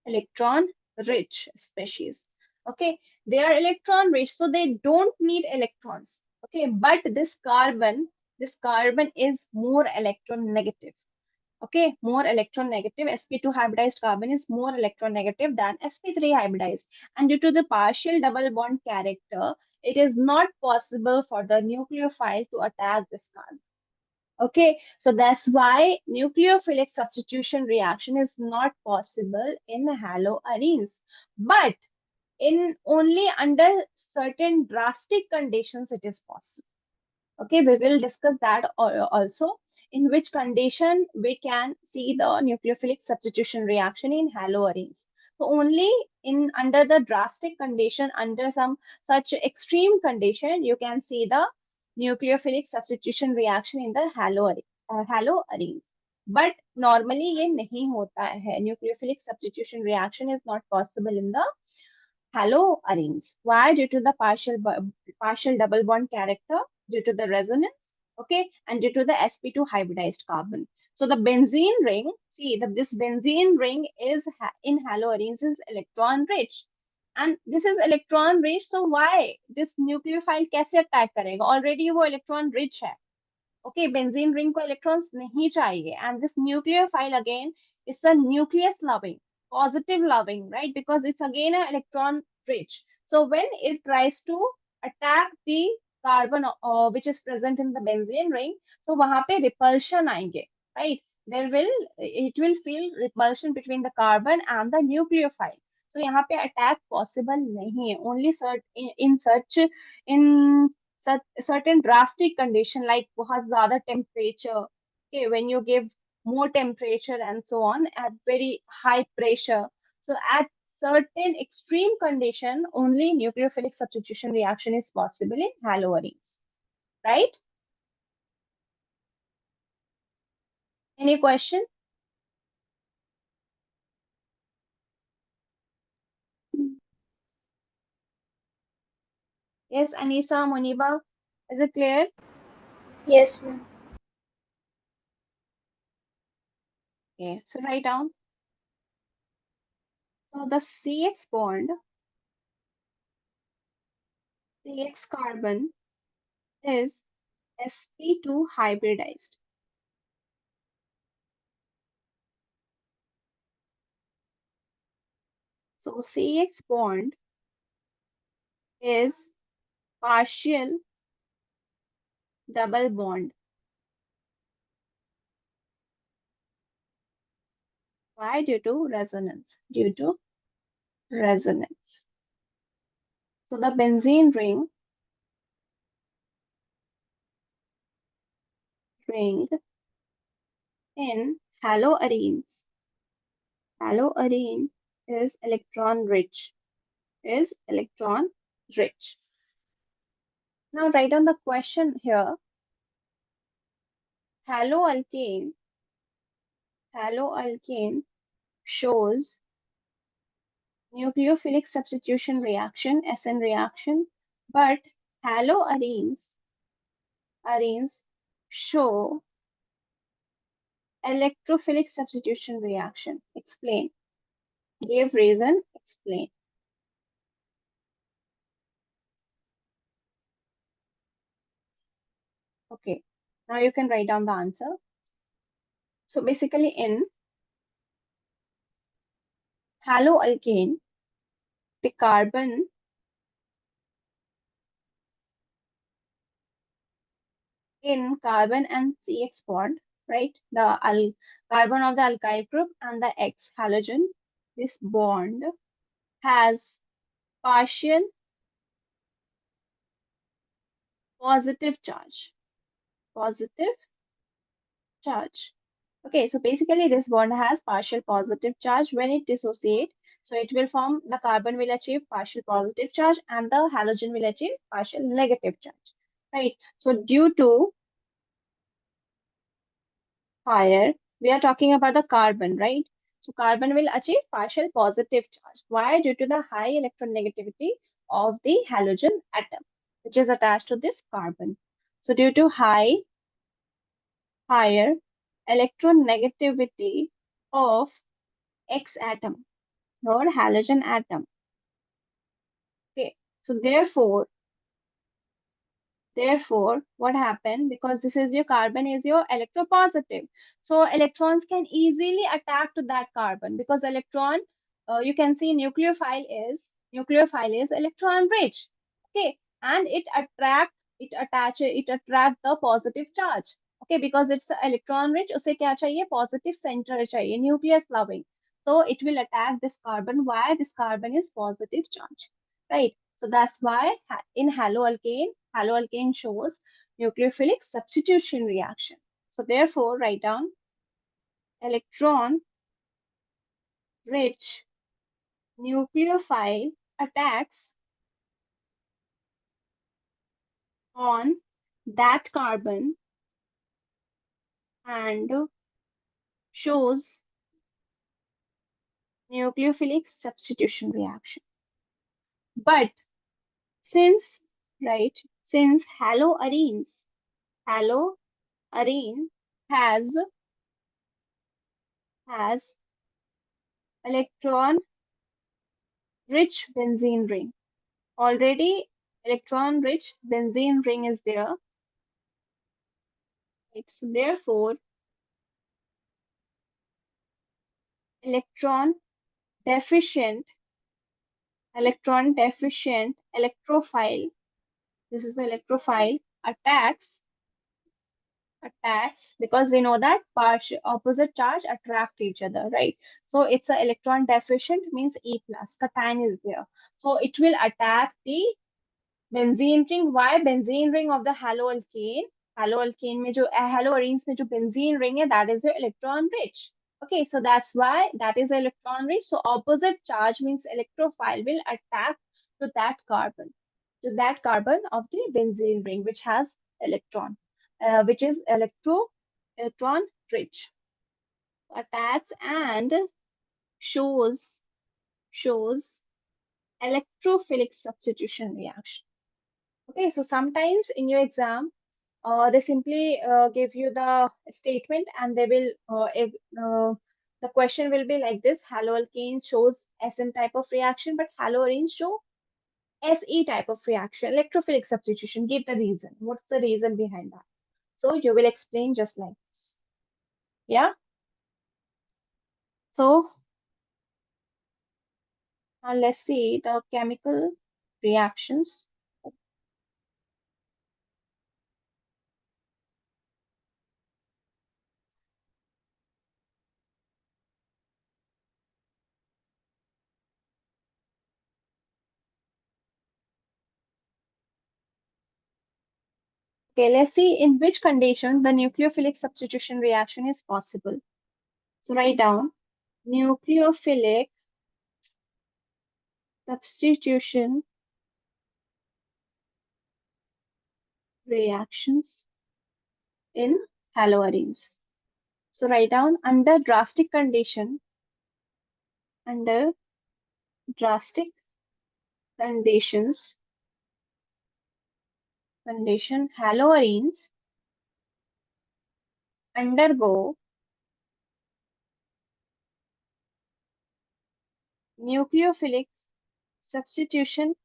electron rich species. Okay, they are electron rich, so they don't need electrons. Okay, but this carbon is more electron negative. Okay, more electron negative. sp2 hybridized carbon is more electron negative than sp3 hybridized, and due to the partial double bond character, it is not possible for the nucleophile to attack this carbon. Okay, so that's why nucleophilic substitution reaction is not possible in haloarenes. But in only under certain drastic conditions it is possible. Okay, we will discuss that also, in which condition we can see the nucleophilic substitution reaction in haloarenes. So only in under the drastic condition, under some such extreme condition, you can see the nucleophilic substitution reaction in the haloarenes. But normally ये नहीं होता है. Nucleophilic substitution reaction is not possible in the haloarenes. Why? Due to the partial double bond character, due to the resonance, okay, and due to the sp2 hybridized carbon. So the benzene ring, see this benzene ring is in haloarenes is electron rich. And this is electron rich, so why this nucleophile कैसे attack करेगा? Already वो electron rich है. Okay, benzene ring को electrons नहीं चाहिए, and this nucleophile again is a nucleus loving, positive loving, right? Because it's again an electron rich. So when it tries to attack the carbon which is present in the benzene ring, so वहां पे repulsion आएंगे, right? It will feel repulsion between the carbon and the nucleophile. So यहाँ पे attack possible नहीं है. Only in certain drastic condition like बहुत ज़्यादा temperature, okay, when you give more temperature and so on at very high pressure. So at certain extreme condition, only nucleophilic substitution reaction is possible in haloarenes, right? Any question? Yes, Anisa, Muniba, is it clear? Yes, ma'am. Okay, so write down. So the CX carbon is sp2 hybridized. So CX bond is partial double bond. Why? Due to resonance. Due to resonance. So the benzene ring in haloarenes. Haloarene is electron rich. Is electron rich. Now write down the question here. Haloalkane shows nucleophilic substitution reaction, SN reaction, but haloarenes show electrophilic substitution reaction. Explain. Give reason. Explain. Okay. Now you can write down the answer. So basically in haloalkane, the carbon in carbon and CX bond, right? The carbon of the alkyl group and the X halogen, this bond has partial positive charge. Positive charge. Okay, so basically this bond has partial positive charge. When it dissociate, so it will form, the carbon will achieve partial positive charge and the halogen will achieve partial negative charge, right? So due to higher, we are talking about the carbon, right? So carbon will achieve partial positive charge. Why? Due to the high electronegativity of the halogen atom, which is attached to this carbon. So due to higher electronegativity of X atom or halogen atom, So therefore, what happened? Because this is your carbon is your electropositive. So electrons can easily attack to that carbon because electron, you can see nucleophile is electron rich. Okay, and it attract the positive charge. Okay, because it's electron rich, उसे क्या चाहिए? Positive center चाहिए, nucleus loving. So it will attack this carbon. Why? This carbon is positive charge, right? So that's why in haloalkane shows nucleophilic substitution reaction. So therefore, write down electron rich nucleophile attacks on that carbon and shows nucleophilic substitution reaction. But since, right, since haloarene has has electron rich benzene ring. Already electron rich benzene ring is there. Right? So therefore, electron deficient, electrophile, this is electrophile, attacks because we know that opposite charge attract each other, right? So it's a electron deficient means E plus, cation is there. So it will attack the benzene ring. Why? Benzene ring of the haloalkane में जो haloarenes में जो benzene ring है, that is your electron rich. Okay, so that's why that is electron rich. So opposite charge means electrophile will attack to that carbon of the benzene ring which has electron, which is electron rich. Attacks and shows electrophilic substitution reaction. Okay, so sometimes in your exam, they simply give you the statement and they will, the question will be like this: haloalkane shows SN type of reaction, but haloarenes show SE type of reaction, electrophilic substitution. Give the reason. What's the reason behind that? So you will explain just like this. Yeah. So now let's see the chemical reactions. Okay, let's see in which condition the nucleophilic substitution reaction is possible. So write down nucleophilic substitution reactions in haloarenes. So write down under drastic conditions, haloarenes undergo nucleophilic substitution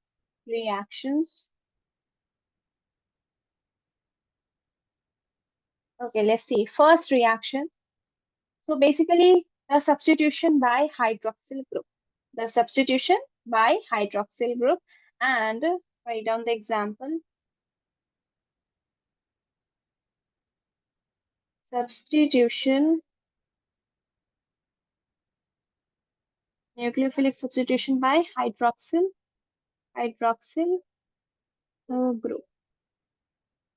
reactions. Okay, let's see. First reaction. So basically, the substitution by hydroxyl group. The substitution by hydroxyl group, and write down the example. Substitution, nucleophilic substitution by hydroxyl group.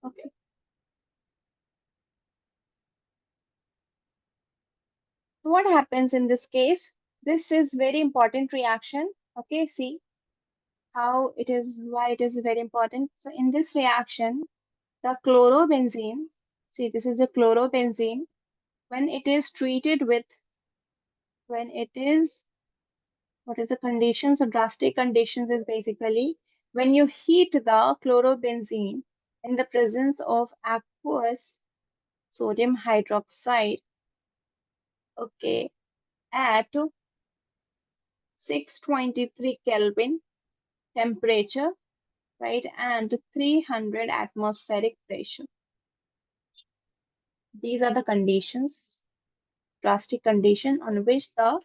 Okay. So what happens in this case? This is very important reaction. Okay, see how it is, why it is very important. So in this reaction, the chlorobenzene, see this is a chlorobenzene, when it is treated with, when it is, what is the condition? So drastic conditions is basically when you heat the chlorobenzene in the presence of aqueous sodium hydroxide, okay, at 623 Kelvin temperature, right? And 300 atmospheric pressure. These are the conditions, drastic condition on which the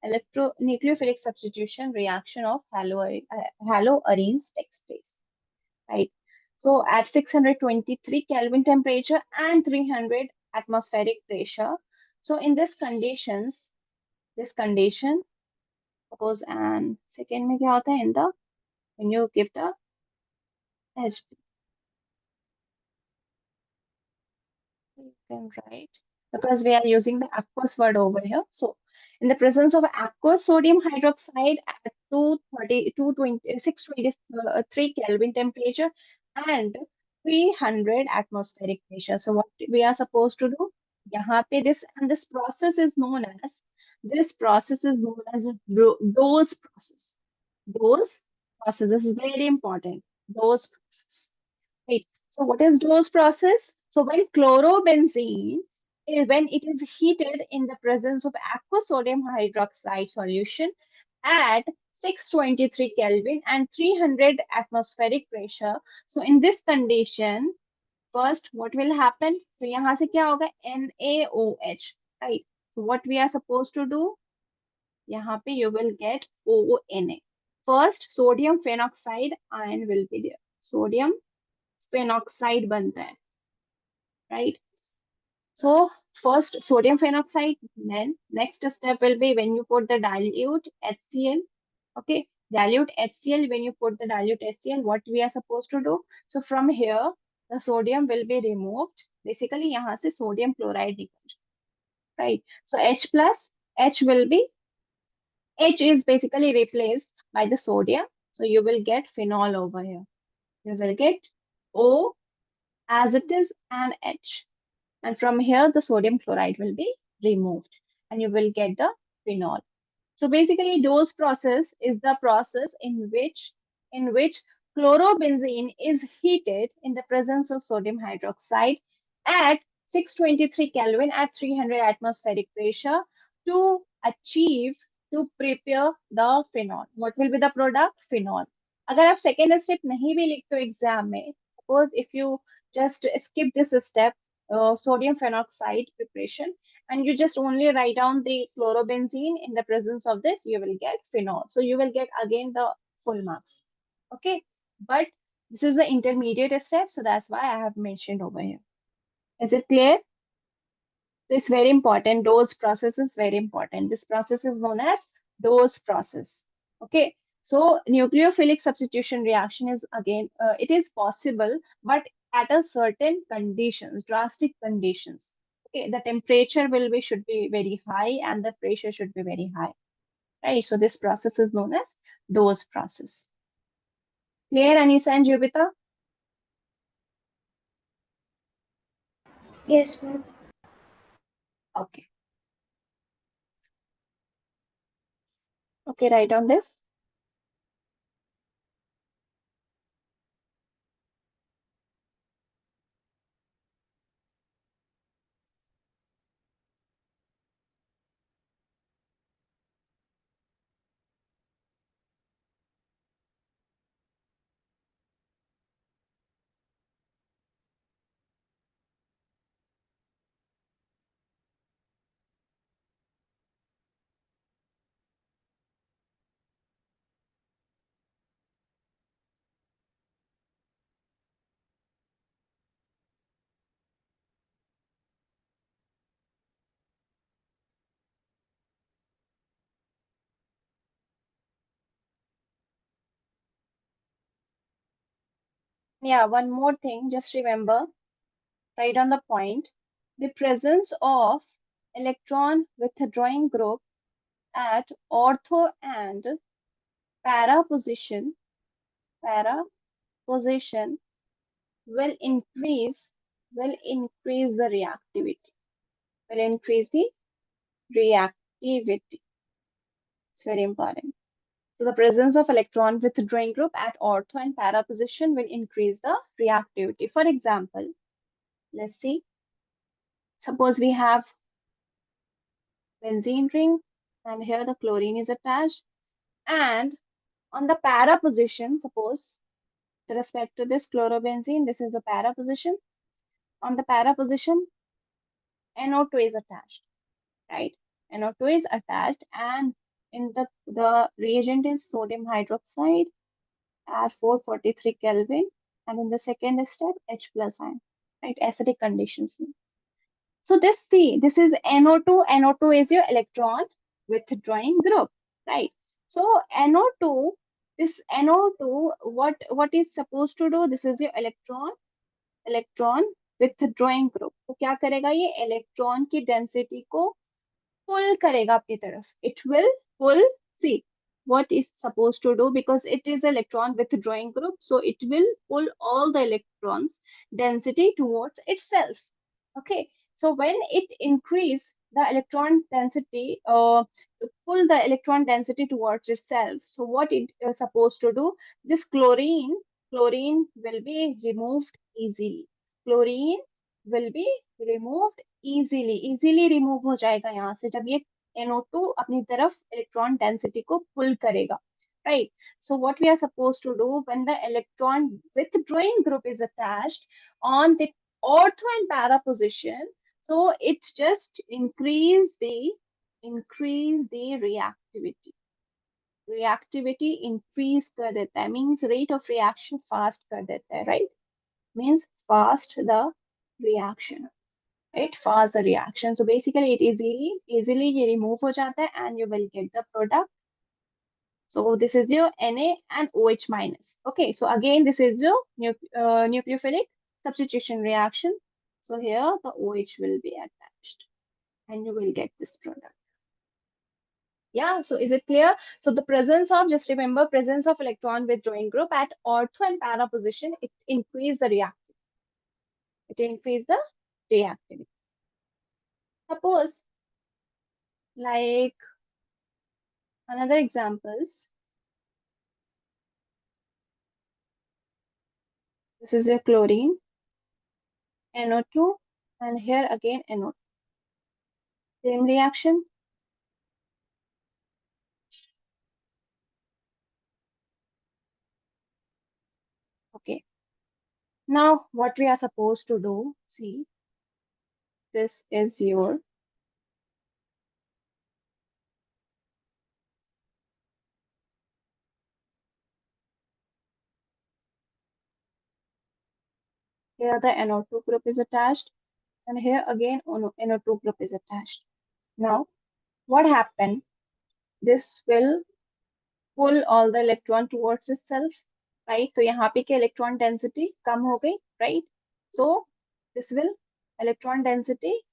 electronucleophilic substitution reaction of haloarenes takes place, right? So at 623 Kelvin temperature and 300 atmospheric pressure. So in this condition, suppose and second में क्या होता है in the when you give the H, you can write because we are using the aqueous word over here. So in the presence of aqueous sodium hydroxide at 230, 220, 623 Kelvin temperature and 300 atmospheric pressure. So what we are supposed to do? यहाँ पे this process is known as dose process. Dose process. This is very important. Dose process. Right. So what is dose process? So when chlorobenzene, when it is heated in the presence of aqueous sodium hydroxide solution at 623 Kelvin and 300 atmospheric pressure. So in this condition, first what will happen? So यहाँ से क्या होगा? NaOH, right? So what we are supposed to do? यहाँ पे you will get ONA. First, sodium phenoxide ion will be there. Sodium phenoxide बनता है, right? So first sodium phenoxide, then next step will be when you put the dilute HCl. Okay, dilute HCl, when you put the dilute HCl, what we are supposed to do? So from here, the sodium will be removed. Basically, यहाँ से sodium chloride निकल जाए, right? So H plus, H will be, H is basically replaced by the sodium. So you will get phenol over here. You will get O as it is and H. And from here, the sodium chloride will be removed and you will get the phenol. So basically, dose process is the process in which chlorobenzene is heated in the presence of sodium hydroxide at 623 Kelvin at 300 atmospheric pressure to achieve to prepare the phenol. What will be the product? Phenol. अगर आप second step नहीं भी लिखते हो exam में, suppose if you just skip this step, sodium phenoxide preparation, and you just only write down the chlorobenzene in the presence of this, you will get phenol. So you will get again the full marks. Okay, but this is the intermediate step, so that's why I have mentioned over here. Is it clear? So it's very important. Dose process is very important. This process is known as dose process. Okay. So nucleophilic substitution reaction is again, it is possible, but at a certain conditions, drastic conditions. Okay, the temperature should be very high and the pressure should be very high. Right. So this process is known as dose process. Clear, Anisa and Jupiter? Yes, ma'am. Okay. Okay, write on this. Yeah, one more thing, just remember, right on the point, the presence of electron withdrawing group at ortho and para position will increase the reactivity, will increase the reactivity. It's very important. So the presence of electron withdrawing group at ortho and para position will increase the reactivity. For example, let's see, suppose we have benzene ring and here the chlorine is attached, and on the para position, suppose with respect to this chlorobenzene, this is a para position. On the para position, NO2 is attached, right? NO2 is attached, and in the reagent is sodium hydroxide at 443 Kelvin, and in the second step, H plus ion, right? Acidic conditions. So this is NO2. NO2 is your electron withdrawing group, right? So NO2, this NO2, what is supposed to do? This is your electron withdrawing group. तो क्या करेगा ये electron की density को pull करेगा अपनी तरफ. It will pull. See what is supposed to do, because it is electron withdrawing group, so it will pull all the electrons density towards itself. Okay, so when it increase the electron density, to pull the electron density towards itself, so what it is supposed to do, this chlorine will be removed easily. Chlorine will be removed easily remove हो जाएगा यहाँ से जब ये NO2 अपनी तरफ electron density को पुल करेगा, right? So what we are supposed to do when the electron withdrawing group is attached on the ortho and para position, so it just increase the reactivity increase कर देता है, means rate of reaction fast कर देता है, right? Means fast the reaction, right? Fast the reaction. So basically it easily ये remove हो जाता है and you will get the product. So this is your Na and OH minus. Okay, so again this is your nucleophilic substitution reaction. So here the OH will be attached and you will get this product. Yeah, so is it clear? So the presence of, just remember, presence of electron withdrawing group at ortho and para position, it increase the reactivity. It increase the reactivity. Suppose, like another examples, this is your chlorine, NO2, and here again NO2. Same reaction. Okay. Now what we are supposed to do, see, this is your here the NO2 group is attached, and here again NO2 group is attached. Now what happened? This will pull all the electron towards itself, right? तो यहाँ पे क्या electron density कम हो गई, right? So this will electron density.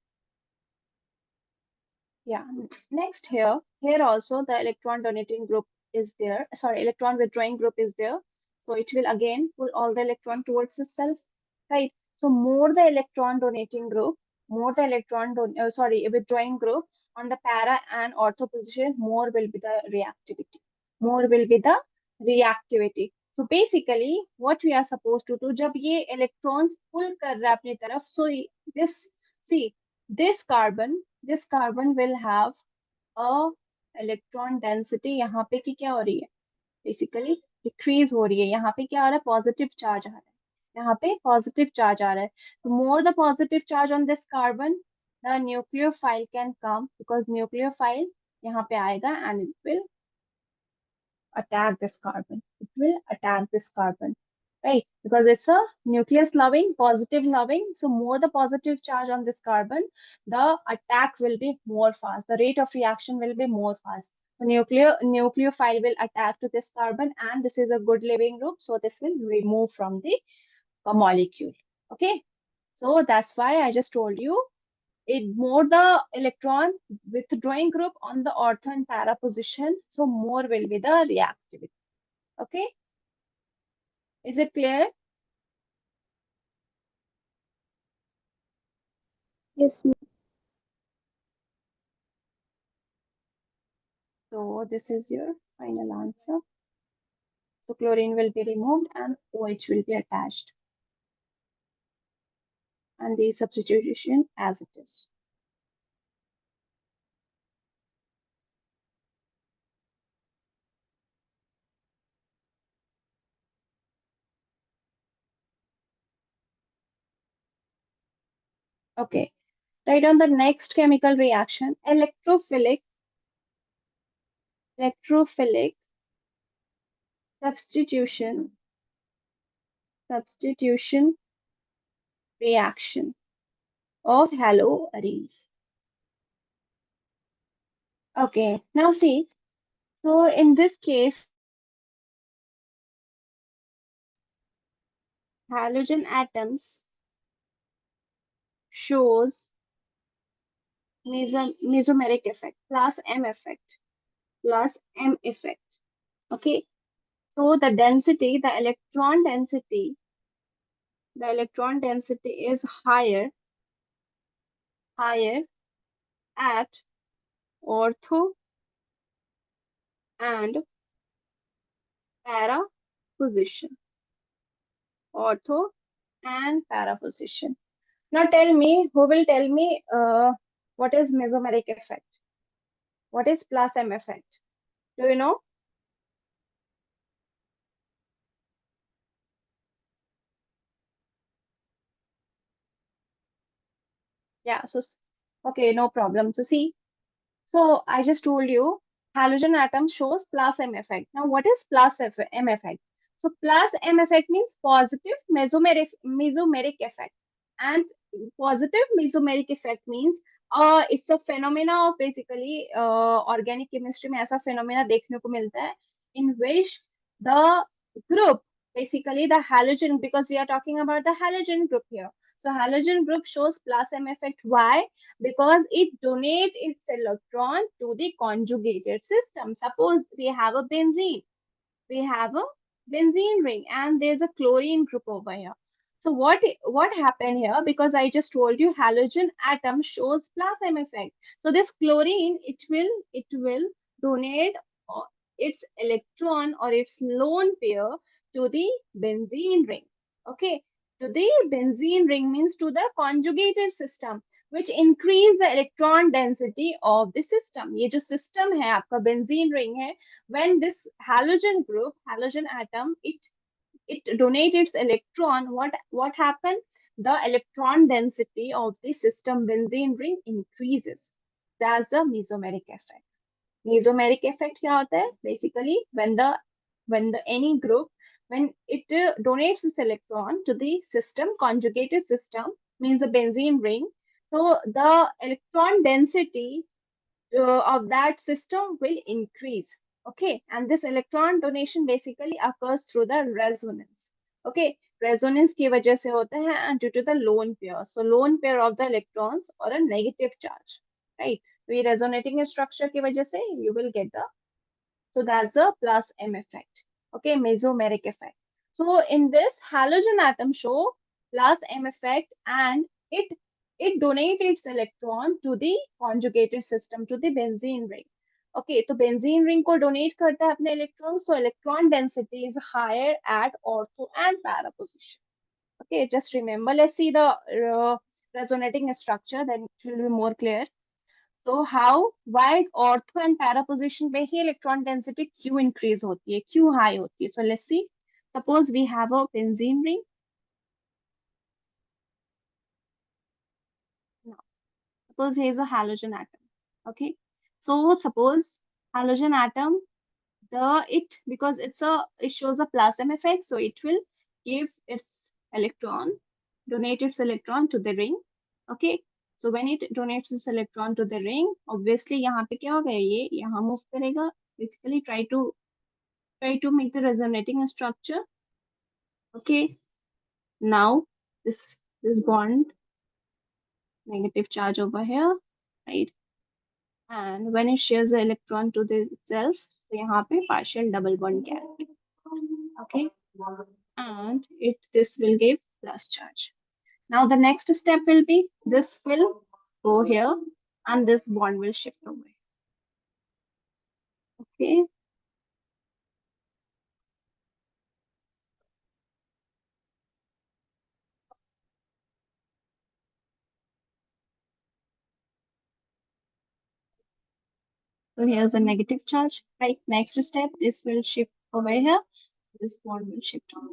Yeah. Next here also the electron donating group is there. Sorry, electron withdrawing group is there. So it will again pull all the electron towards itself, right? So more the electron donating group, more the withdrawing group on the para and ortho position, more will be the reactivity. More will be the reactivity. So basically, what we are supposed to do, जब ये electrons pull कर रहा है अपनी तरफ, so this, see, this carbon will have a electron density यहाँ पे की क्या हो रही है, basically decrease हो रही है. यहाँ पे क्या आ रहा है, positive charge आ रहा है, यहाँ पे positive charge आ रहा है. The more the positive charge on this carbon, the nucleophile can come, because nucleophile यहाँ पे आएगा and it will attack this carbon. It will attack this carbon, right? Because it's a nucleus loving, positive loving. So more the positive charge on this carbon, the attack will be more fast. The rate of reaction will be more fast. The nucleophile will attack to this carbon, and this is a good living group. So this will remove from the molecule. Okay. So that's why I just told you, it more the electron withdrawing group on the ortho and para position, so more will be the reactivity. Okay, is it clear? Yes, ma'am. So this is your final answer. So chlorine will be removed and OH will be attached, and the substitution as it is. Okay. Write on the next chemical reaction, electrophilic substitution reaction of haloarenes. Okay, now see, so in this case, halogen atoms shows mesomeric effect plus M effect. Okay, so the electron density is higher at ortho and para position. Ortho and para position. Now tell me, who will tell me what is mesomeric effect? What is plus M effect? Do you know? Yeah, so okay, no problem. So see, so I just told you halogen atom shows plus M effect. Now what is M effect? So plus M effect means positive mesomeric effect. And positive mesomeric effect means it's a phenomena of basically organic chemistry में ऐसा phenomena देखने को मिलता है in which the group, basically the halogen, because we are talking about the halogen group here. So halogen group shows plus M effect. Why? Because it donates its electron to the conjugated system. Suppose we have a benzene ring and there's a chlorine group over here. So what happened here? Because I just told you halogen atom shows plus M effect. So this chlorine, it will donate its electron or its lone pair to the benzene ring. Okay, to the benzene ring means to the conjugated system, which increase the electron density of the system. ये जो system है आपका benzene ring है, when this halogen atom, it donates its electron, what happened? The electron density of the system benzene ring increases. That's the mesomeric effect. Mesomeric effect क्या होता है? Basically, when the any group, when it donates its electron to the system, conjugated system means the benzene ring. So the electron density of that system will increase. Okay, and this electron donation basically occurs through the resonance. Okay, resonance की वजह से होता है and due to the lone pair. So lone pair of the electrons or a negative charge, right? तो ये resonating structure की वजह से you will get the, so that's a plus M effect. Okay, mesomeric effect. So in this, halogen atom show plus M effect and it it donates its electron to the conjugated system, to the benzene ring. Okay, तो benzene ring को donate करता है अपने electron, so electron density is higher at ortho and para position. Okay, just remember, let's see the resonating structure, then it will be more clear. So how, why ortho and para position पे ही electron density क्यों increase होती है, क्यों high होती है? So let's see. Suppose we have a benzene ring. Now, suppose here is a halogen atom. Okay. So suppose halogen atom, because it shows a plus M effect, so it will give its electron, donate its electron to the ring. Okay. So when it donates its electron to the ring, obviously यहाँ पे क्या होगा, ये यहाँ move करेगा. Basically try to make the resonating structure. Okay, now this bond, negative charge over here, right? And when it shares the electron to the itself, so यहाँ पे partial double bond carried. Okay, and this will give plus charge. Now the next step will be this will go here and this bond will shift away. Okay. So here's a negative charge, right? Next step, this will shift over here. This bond will shift over.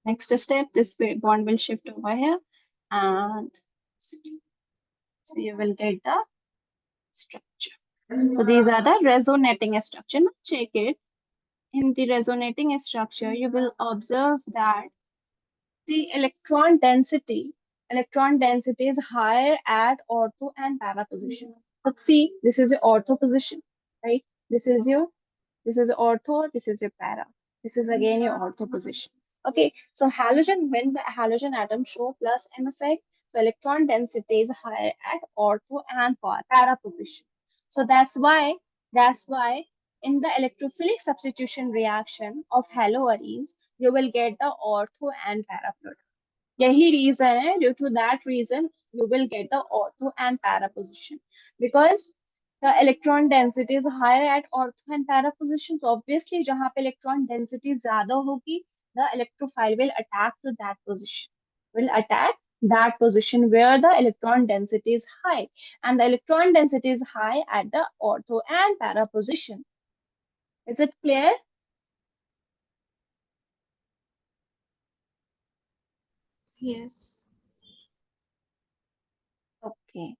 Next step, this bond will shift over here, and so you will get the structure. So these are the resonating structure. Now check it. In the resonating structure, you will observe that the electron density is higher at ortho and para position. But see, this is your ortho position, right? This is ortho, this is your para. This is again your ortho position. Okay, so halogen, when the halogen atoms show plus M effect, so electron density is higher at ortho and para position. So that's why in the electrophilic substitution reaction of haloarenes, you will get the ortho and para product. यही reason है, due to that reason you will get the ortho and para position, because the electron density is higher at ortho and para positions. Obviously जहाँ पे electron density ज़्यादा होगी, the electrophile will attack that position where the electron density is high, and the electron density is high at the ortho and para position. Is it clear? Yes. Okay.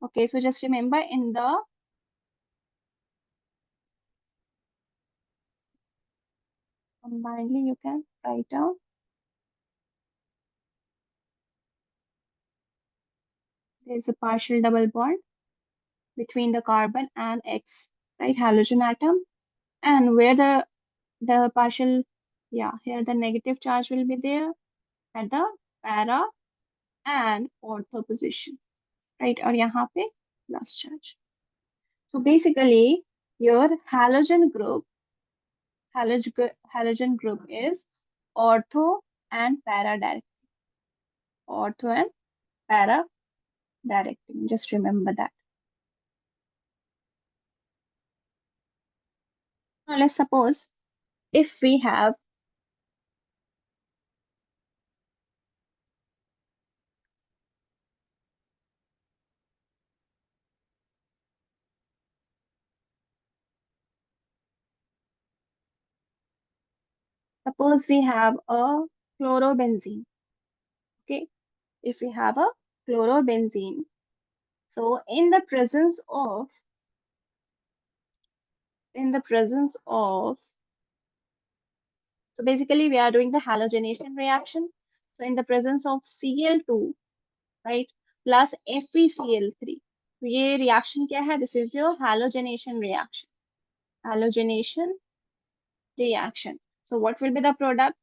Okay, so just remember in the combinedly you can write down there is a partial double bond between the carbon and X, right, halogen atom, and where the partial, yeah, here the negative charge will be there at the para and ortho position, right, और यहाँ पे plus charge. So basically your halogen group is ortho and para direct, ortho and para directing. Just remember that. Now let's suppose if we have suppose we have a chlorobenzene. Okay, if we have a chlorobenzene, so in the presence of so basically we are doing the halogenation reaction. So in the presence of Cl2, right, plus FeCl3, तो ये reaction क्या है? This is your halogenation reaction. Halogenation reaction. So what will be the product?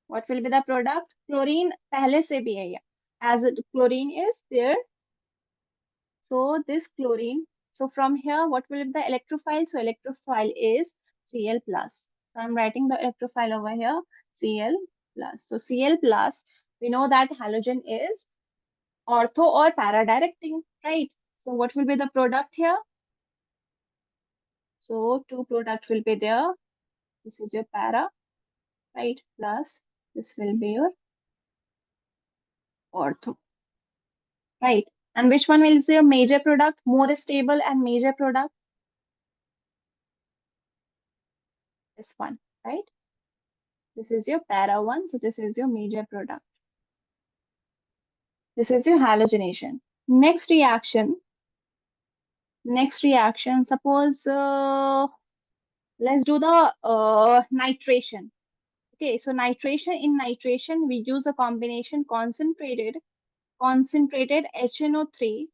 What will be the product? Chlorine पहले से भी है, as chlorine is there. So this chlorine, so from here, what will be the electrophile? So electrophile is Cl plus. So I'm writing the electrophile over here, Cl plus. So Cl plus, we know that halogen is ortho or para directing, right? So what will be the product here? So two product will be there. This is your para, right? Plus this will be your ortho, right? And which one will be your major product? More stable and major product? This one, right? This is your para one, so this is your major product. This is your halogenation. Next reaction, suppose let's do the nitration. Okay, so in nitration, we use a combination concentrated HNO3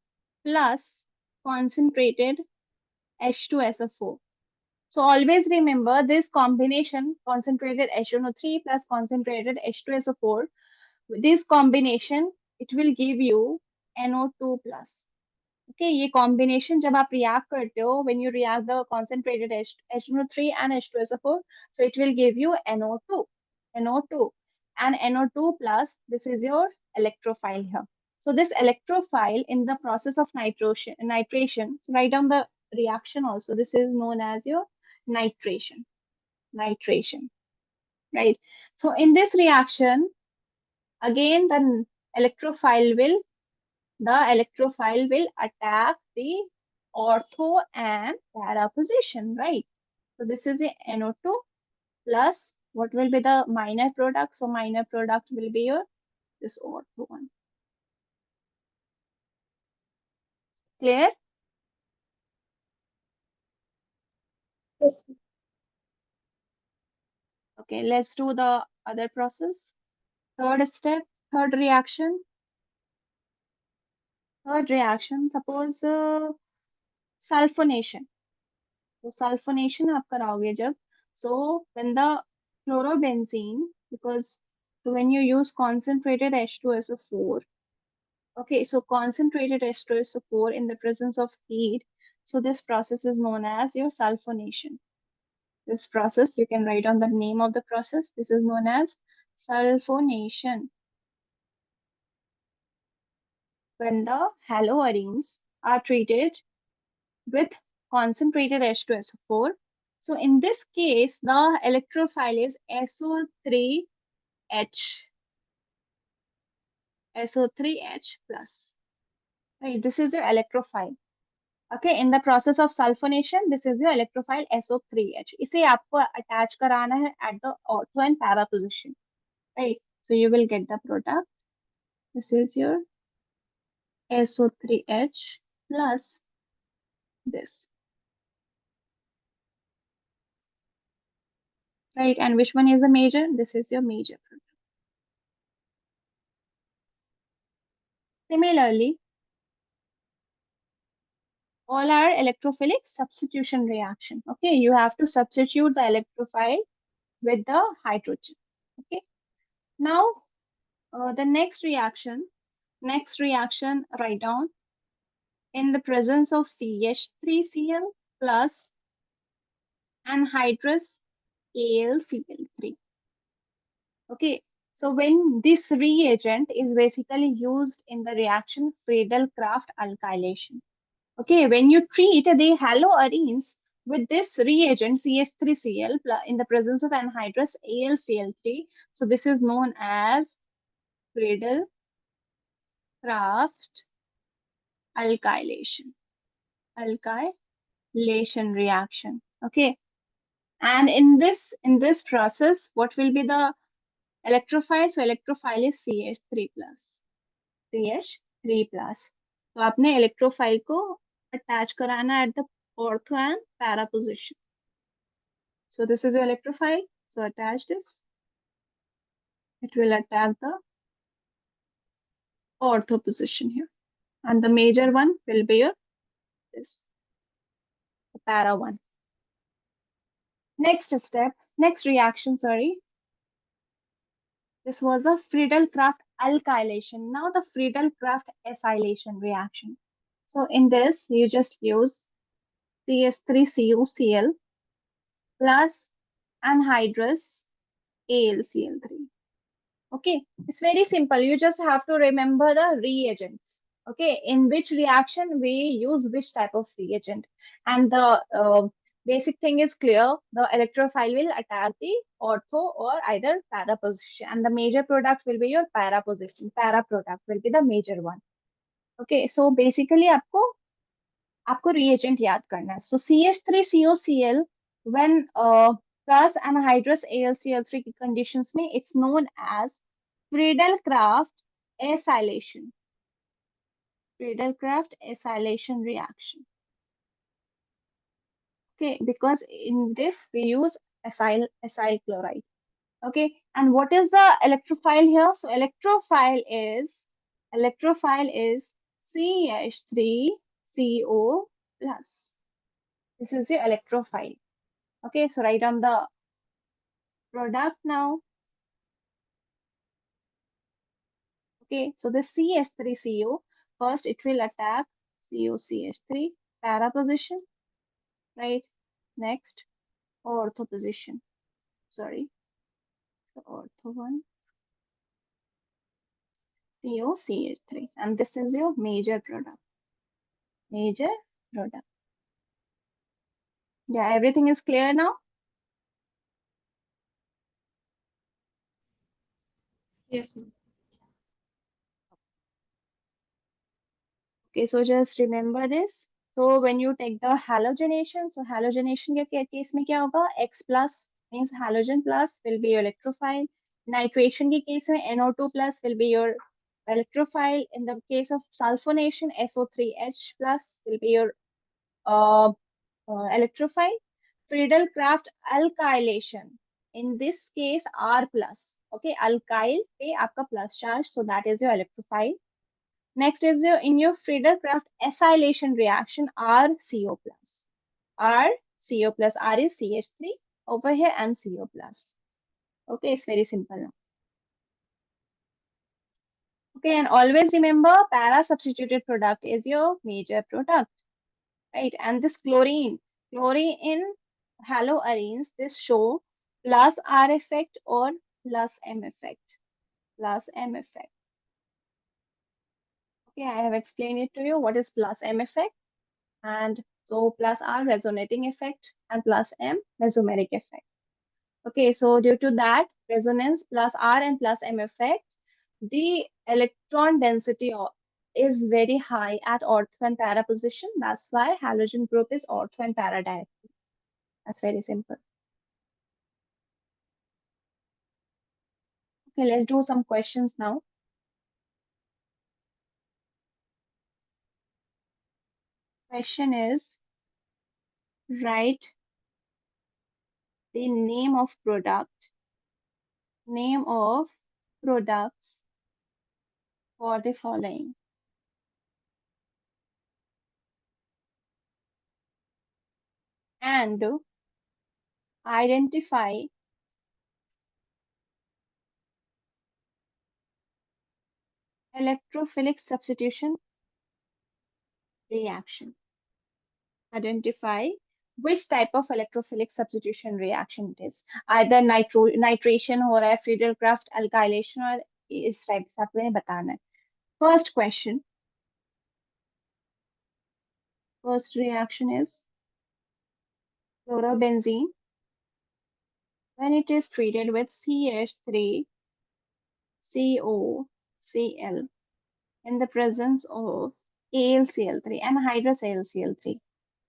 plus concentrated H2SO4. So always remember this combination concentrated HNO3 plus concentrated H2SO4. This combination, it will give you NO2 plus. Okay, ये combination जब आप react करते हो, when you react the concentrated HNO3 and H2SO4, so it will give you NO2, and NO2 plus, this is your electrophile here. So this electrophile in the process of nitration, so write down the reaction also. This is known as your nitration, right? So in this reaction, again the electrophile will attack the ortho and para position, right? So this is a NO2 plus what will be the minor product? So minor product will be your this ortho one. Clear? Yes. Okay, let's do the other process. Third step, third reaction. Third reaction, suppose sulfonation. तो sulphonation आप कराओगे जब, so when the chlorobenzene, because so when you use concentrated H2SO4, okay, so concentrated H2SO4 in the presence of heat, so this process is known as your sulfonation. This process, you can write on the name of the process. This is known as sulfonation. When the haloarenes are treated with concentrated H2SO4. So in this case, the electrophile is SO3H, SO3H plus. Right, this is your electrophile. Okay, in the process of sulfonation, this is your electrophile SO3H. इसे आपको attach कराना है at the ortho and para position. Right, so you will get the product. This is your SO3H plus this. Right, and which one is a major? This is your major product. Similarly, all are electrophilic substitution reaction. Okay, you have to substitute the electrophile with the hydrogen. Okay, now the next reaction, write down, in the presence of CH3Cl plus anhydrous AlCl3. Okay, so when this reagent is basically used in the reaction Friedel-Crafts alkylation. Okay, when you treat the haloarenes with this reagent CH3Cl in the presence of anhydrous AlCl3, so this is known as Friedel-Crafts alkylation, alkylation reaction. Okay, and in this process, what will be the electrophile? So electrophile is CH3 plus, CH3 plus. तो आपने electrophile को attach कराना at the ortho and para position. So this is your electrophile. So attach this. It will attack the ortho position here. And the major one will be your this, the para one. Next step, next reaction, sorry. This was a Friedel-Crafts alkylation. Now the Friedel-Crafts acylation reaction. So in this, you just use CH3CuCl plus anhydrous AlCl3. Okay, it's very simple. You just have to remember the reagents. Okay, in which reaction we use which type of reagent. And the basic thing is clear. The electrophile will attack the ortho or either para position. And the major product will be your para position. Para product will be the major one. Okay, so basically आपको reagent याद करना है. So CH3COCl when plus anhydrous AlCl3 की conditions में, it's known as Friedel-Crafts acylation. Friedel-Crafts acylation reaction. Okay, because in this we use acyl chloride. Okay, and what is the electrophile here? So electrophile is CH3CO plus. This is the electrophile. Okay, so write on the product now. Okay, so the CH3CO, first it will attack COCH3 para position, right? Next, ortho position. Sorry, the ortho one, COCH3, and this is your major product. Major product. Yeah, everything is clear now. Yes, ma'am. Okay, so just remember this. So when you take the halogenation, so halogenation के case में क्या होगा? X plus means halogen plus will be your electrophile. Nitration के case में NO2 plus will be your electrophile. In the case of sulfonation, SO3H plus will be your uh, electrophile. Friedel-Crafts alkylation. In this case, R plus. Okay, alkyl पे आपका plus charge, so that is your electrophile. Next is your in your Friedel-Crafts acylation reaction, RCO plus. RCO plus. R is CH3 over here and CO plus. Okay, it's very simple now. Okay, and always remember para substituted product is your major product, right? And this chlorine in haloarenes, this show plus R effect or plus M effect, plus M effect. Okay, I have explained it to you. What is plus M effect? And so plus R resonating effect and plus M mesomeric effect. Okay, so due to that resonance plus R and plus M effect, the electron density is very high at ortho and para position. That's why halogen group is ortho and para diagonal. That's very simple. Okay, let's do some questions now. Question is, write the name of products for the following. And identify electrophilic substitution reaction. Identify which type of electrophilic substitution reaction it is. Either nitration हो रहा है, Friedel-Crafts alkylation और इस type से आपको ये बताना है. First question. First reaction is chlorobenzene when it is treated with CH3COCl in the presence of AlCl3 and hydrous AlCl3.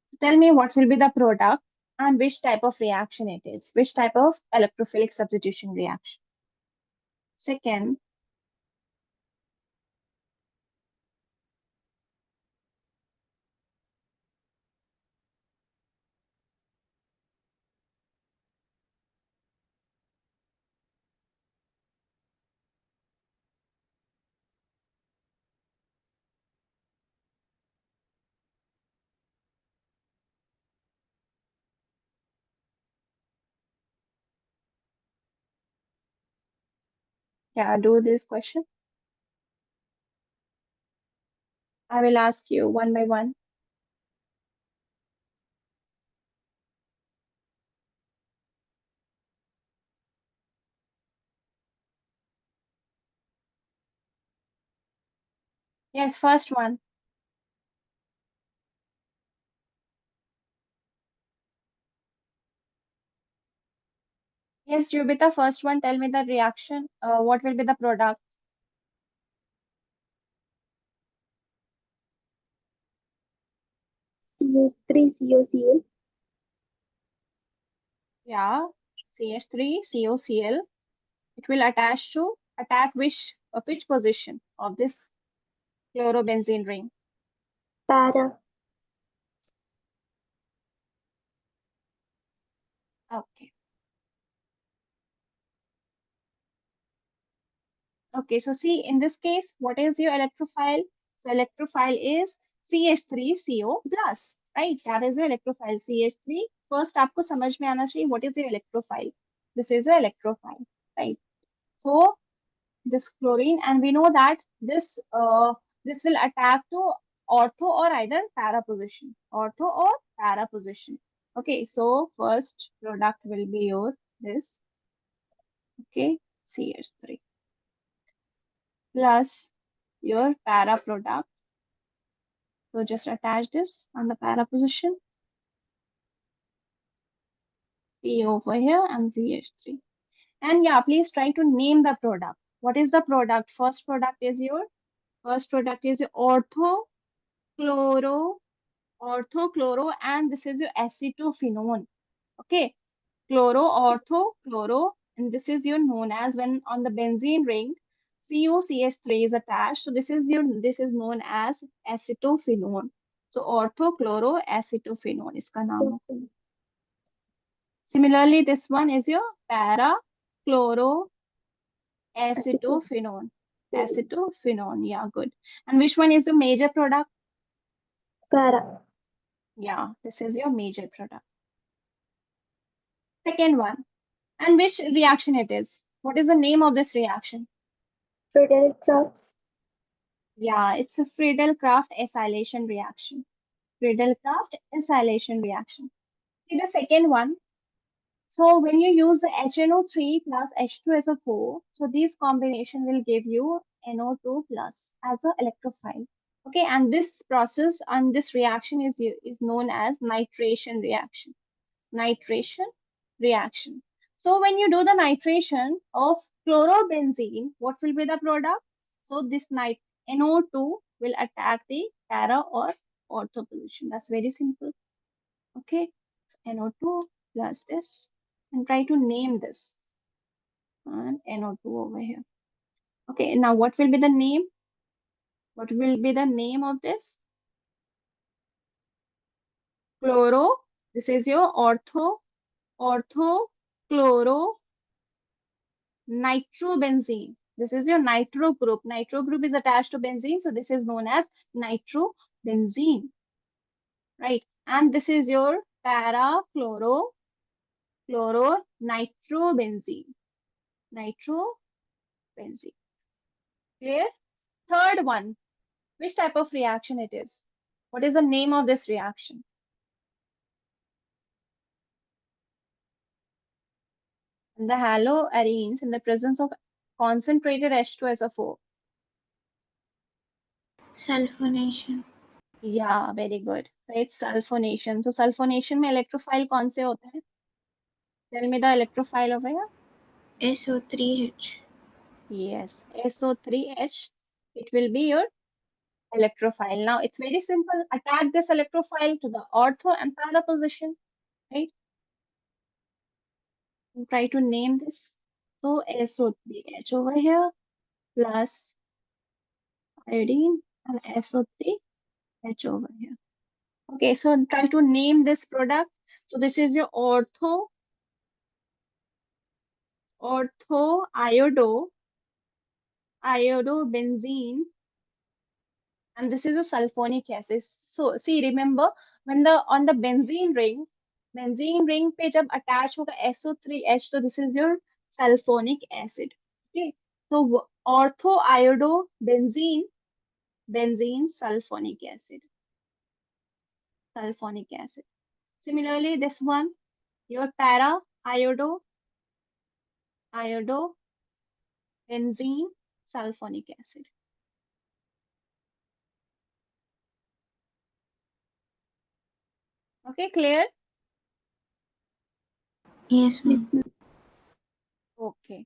So tell me what will be the product and which type of reaction it is, which type of electrophilic substitution reaction. Second, yeah, do this question. I will ask you one by one. Yes, first one. Yes, Jubita, first one, tell me the reaction. What will be the product? CH3COCl. Yeah, CH3COCl. It will attack which position of this chlorobenzene ring? Para. Okay. Okay, so see, in this case, what is your electrophile? So electrophile is CH3CO plus, right? That is your electrophile CH3. First, आपको समझ में आना चाहिए what is your electrophile. This is your electrophile, right? So this chlorine, and we know that this will attack to ortho or either para position. Ortho or para position. Okay, so first product will be your this. Okay, CH3 plus your para product. So just attach this on the para position. P over here and CH3. And yeah, please try to name the product. What is the product? First product is your ortho chloro ortho-chloro, and this is your acetophenone. Okay, chloro, ortho, chloro, and this is your known as when on the benzene ring COCH3 is attached. So this is known as acetophenone. So ortho, chloro, acetophenone इसका नाम है. Similarly, this one is your para, chloro, acetophenone. Acetophenone, yeah, good. And which one is the major product? Para. Yeah, this is your major product. Second one. And which reaction it is? What is the name of this reaction? Friedel-Crafts. Yeah, it's a Friedel-Crafts acylation reaction. Friedel-Crafts acylation reaction. See the second one. So when you use the HNO3 plus H2SO4, so this combination will give you NO2 plus as an electrophile. Okay, and this process and this reaction is known as nitration reaction. Nitration reaction. So when you do the nitration of chlorobenzene, what will be the product? So this NO2 will attack the para or ortho position. That's very simple. Okay, so NO2 plus this, and try to name this and NO2 over here. Okay, now what will be the name? What will be the name of this? Chloro. This is your ortho, chloro, nitrobenzene. This is your nitro group. Nitro group is attached to benzene, so this is known as nitrobenzene, right? And this is your para chloro nitrobenzene. Nitrobenzene. Clear? Third one. Which type of reaction it is? What is the name of this reaction? And the haloarenes in the presence of concentrated H2SO4. Sulphonation. Yeah, very good. So it's sulfonation. So sulfonation में electrophile कौन से होते हैं? Tell me the electrophile over here. SO3H. Yes, SO3H. It will be your electrophile. Now it's very simple. Attack this electrophile to the ortho and para position, right? And try to name this. So SO3H over here plus iodine and SO3H over here. Okay, so try to name this product. So this is your ortho iodobenzene, and this is a sulfonic acid. So see, remember when the on the benzene ring पे जब attach होगा SO3H, so this is your sulfonic acid. Okay, so ortho iodobenzene, benzene sulfonic acid. Similarly, this one, your para iodobenzene sulfonic acid. Okay, clear? Yes, ma'am. Yes, ma'am. Okay.